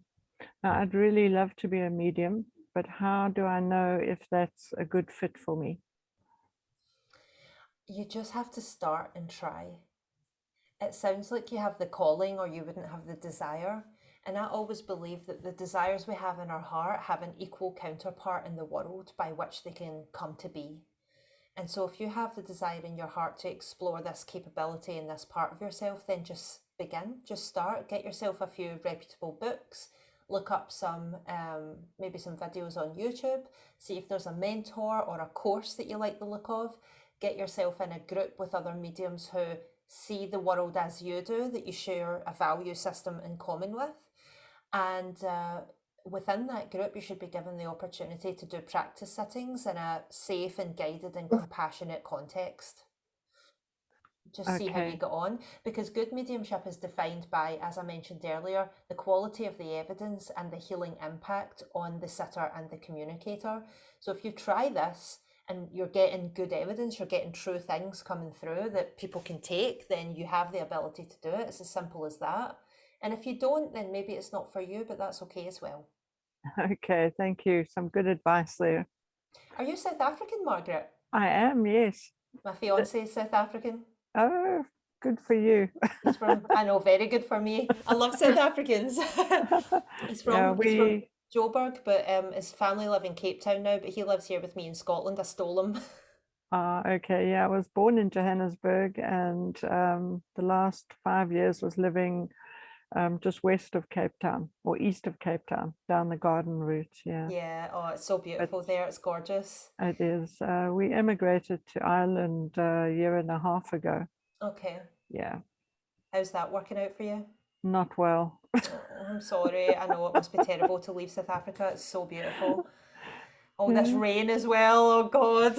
I'd really love to be a medium, but how do I know if that's a good fit for me? You just have to start and try. It sounds like you have the calling, or you wouldn't have the desire. And I always believe that the desires we have in our heart have an equal counterpart in the world by which they can come to be. And so if you have the desire in your heart to explore this capability in this part of yourself, then just begin, just start, get yourself a few reputable books, look up some, maybe some videos on YouTube, see if there's a mentor or a course that you like the look of, get yourself in a group with other mediums who see the world as you do, that you share a value system in common with. And within that group, you should be given the opportunity to do practice sittings in a safe and guided and compassionate context. Just see how you get on, because good mediumship is defined by, as I mentioned earlier, the quality of the evidence and the healing impact on the sitter and the communicator. So if you try this and you're getting good evidence, you're getting true things coming through that people can take, then you have the ability to do it. It's as simple as that. And if you don't, then maybe it's not for you, but that's okay as well. Okay, thank you. Some good advice there. Are you South African, Margaret? I am, yes. My fiance is South African. Oh, good for you. He's from, I know, very good for me. I love South Africans. he's from Joburg, but his family live in Cape Town now, but he lives here with me in Scotland. I stole him. Okay, yeah, I was born in Johannesburg, and the last 5 years was living just west of Cape Town, or east of Cape Town, down the garden route. Yeah, oh, it's so beautiful there. It's gorgeous. It is. We emigrated to Ireland a year and a half ago. Okay. Yeah. How's that working out for you? Not well. Oh, I'm sorry. I know it must be terrible to leave South Africa. It's so beautiful. Oh, this rain as well. Oh, God.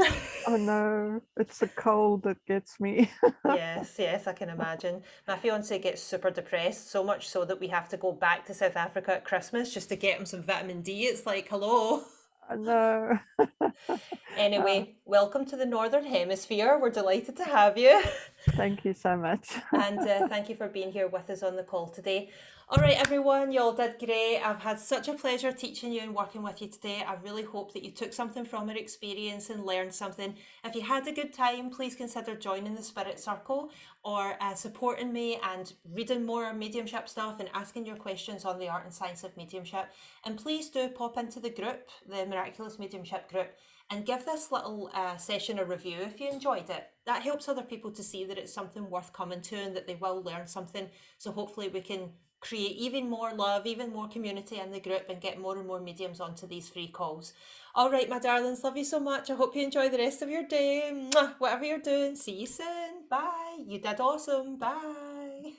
Oh, no. It's the cold that gets me. Yes, I can imagine. My fiance gets super depressed, so much so that we have to go back to South Africa at Christmas just to get him some vitamin D. It's like, hello. No. Anyway, welcome to the Northern Hemisphere. We're delighted to have you. Thank you so much. And thank you for being here with us on the call today. All right, everyone, you all did great. I've had such a pleasure teaching you and working with you today. I really hope that you took something from our experience and learned something. If you had a good time, please consider joining the Spirit Circle or supporting me and reading more mediumship stuff and asking your questions on the art and science of mediumship. And please do pop into the group, the Miraculous Mediumship group, and give this little session a review if you enjoyed it. That helps other people to see that it's something worth coming to and that they will learn something. So hopefully we can create even more love, even more community in the group and get more and more mediums onto these free calls. All right, my darlings, love you so much. I hope you enjoy the rest of your day. Mwah, whatever you're doing, see you soon. Bye. You did awesome. Bye.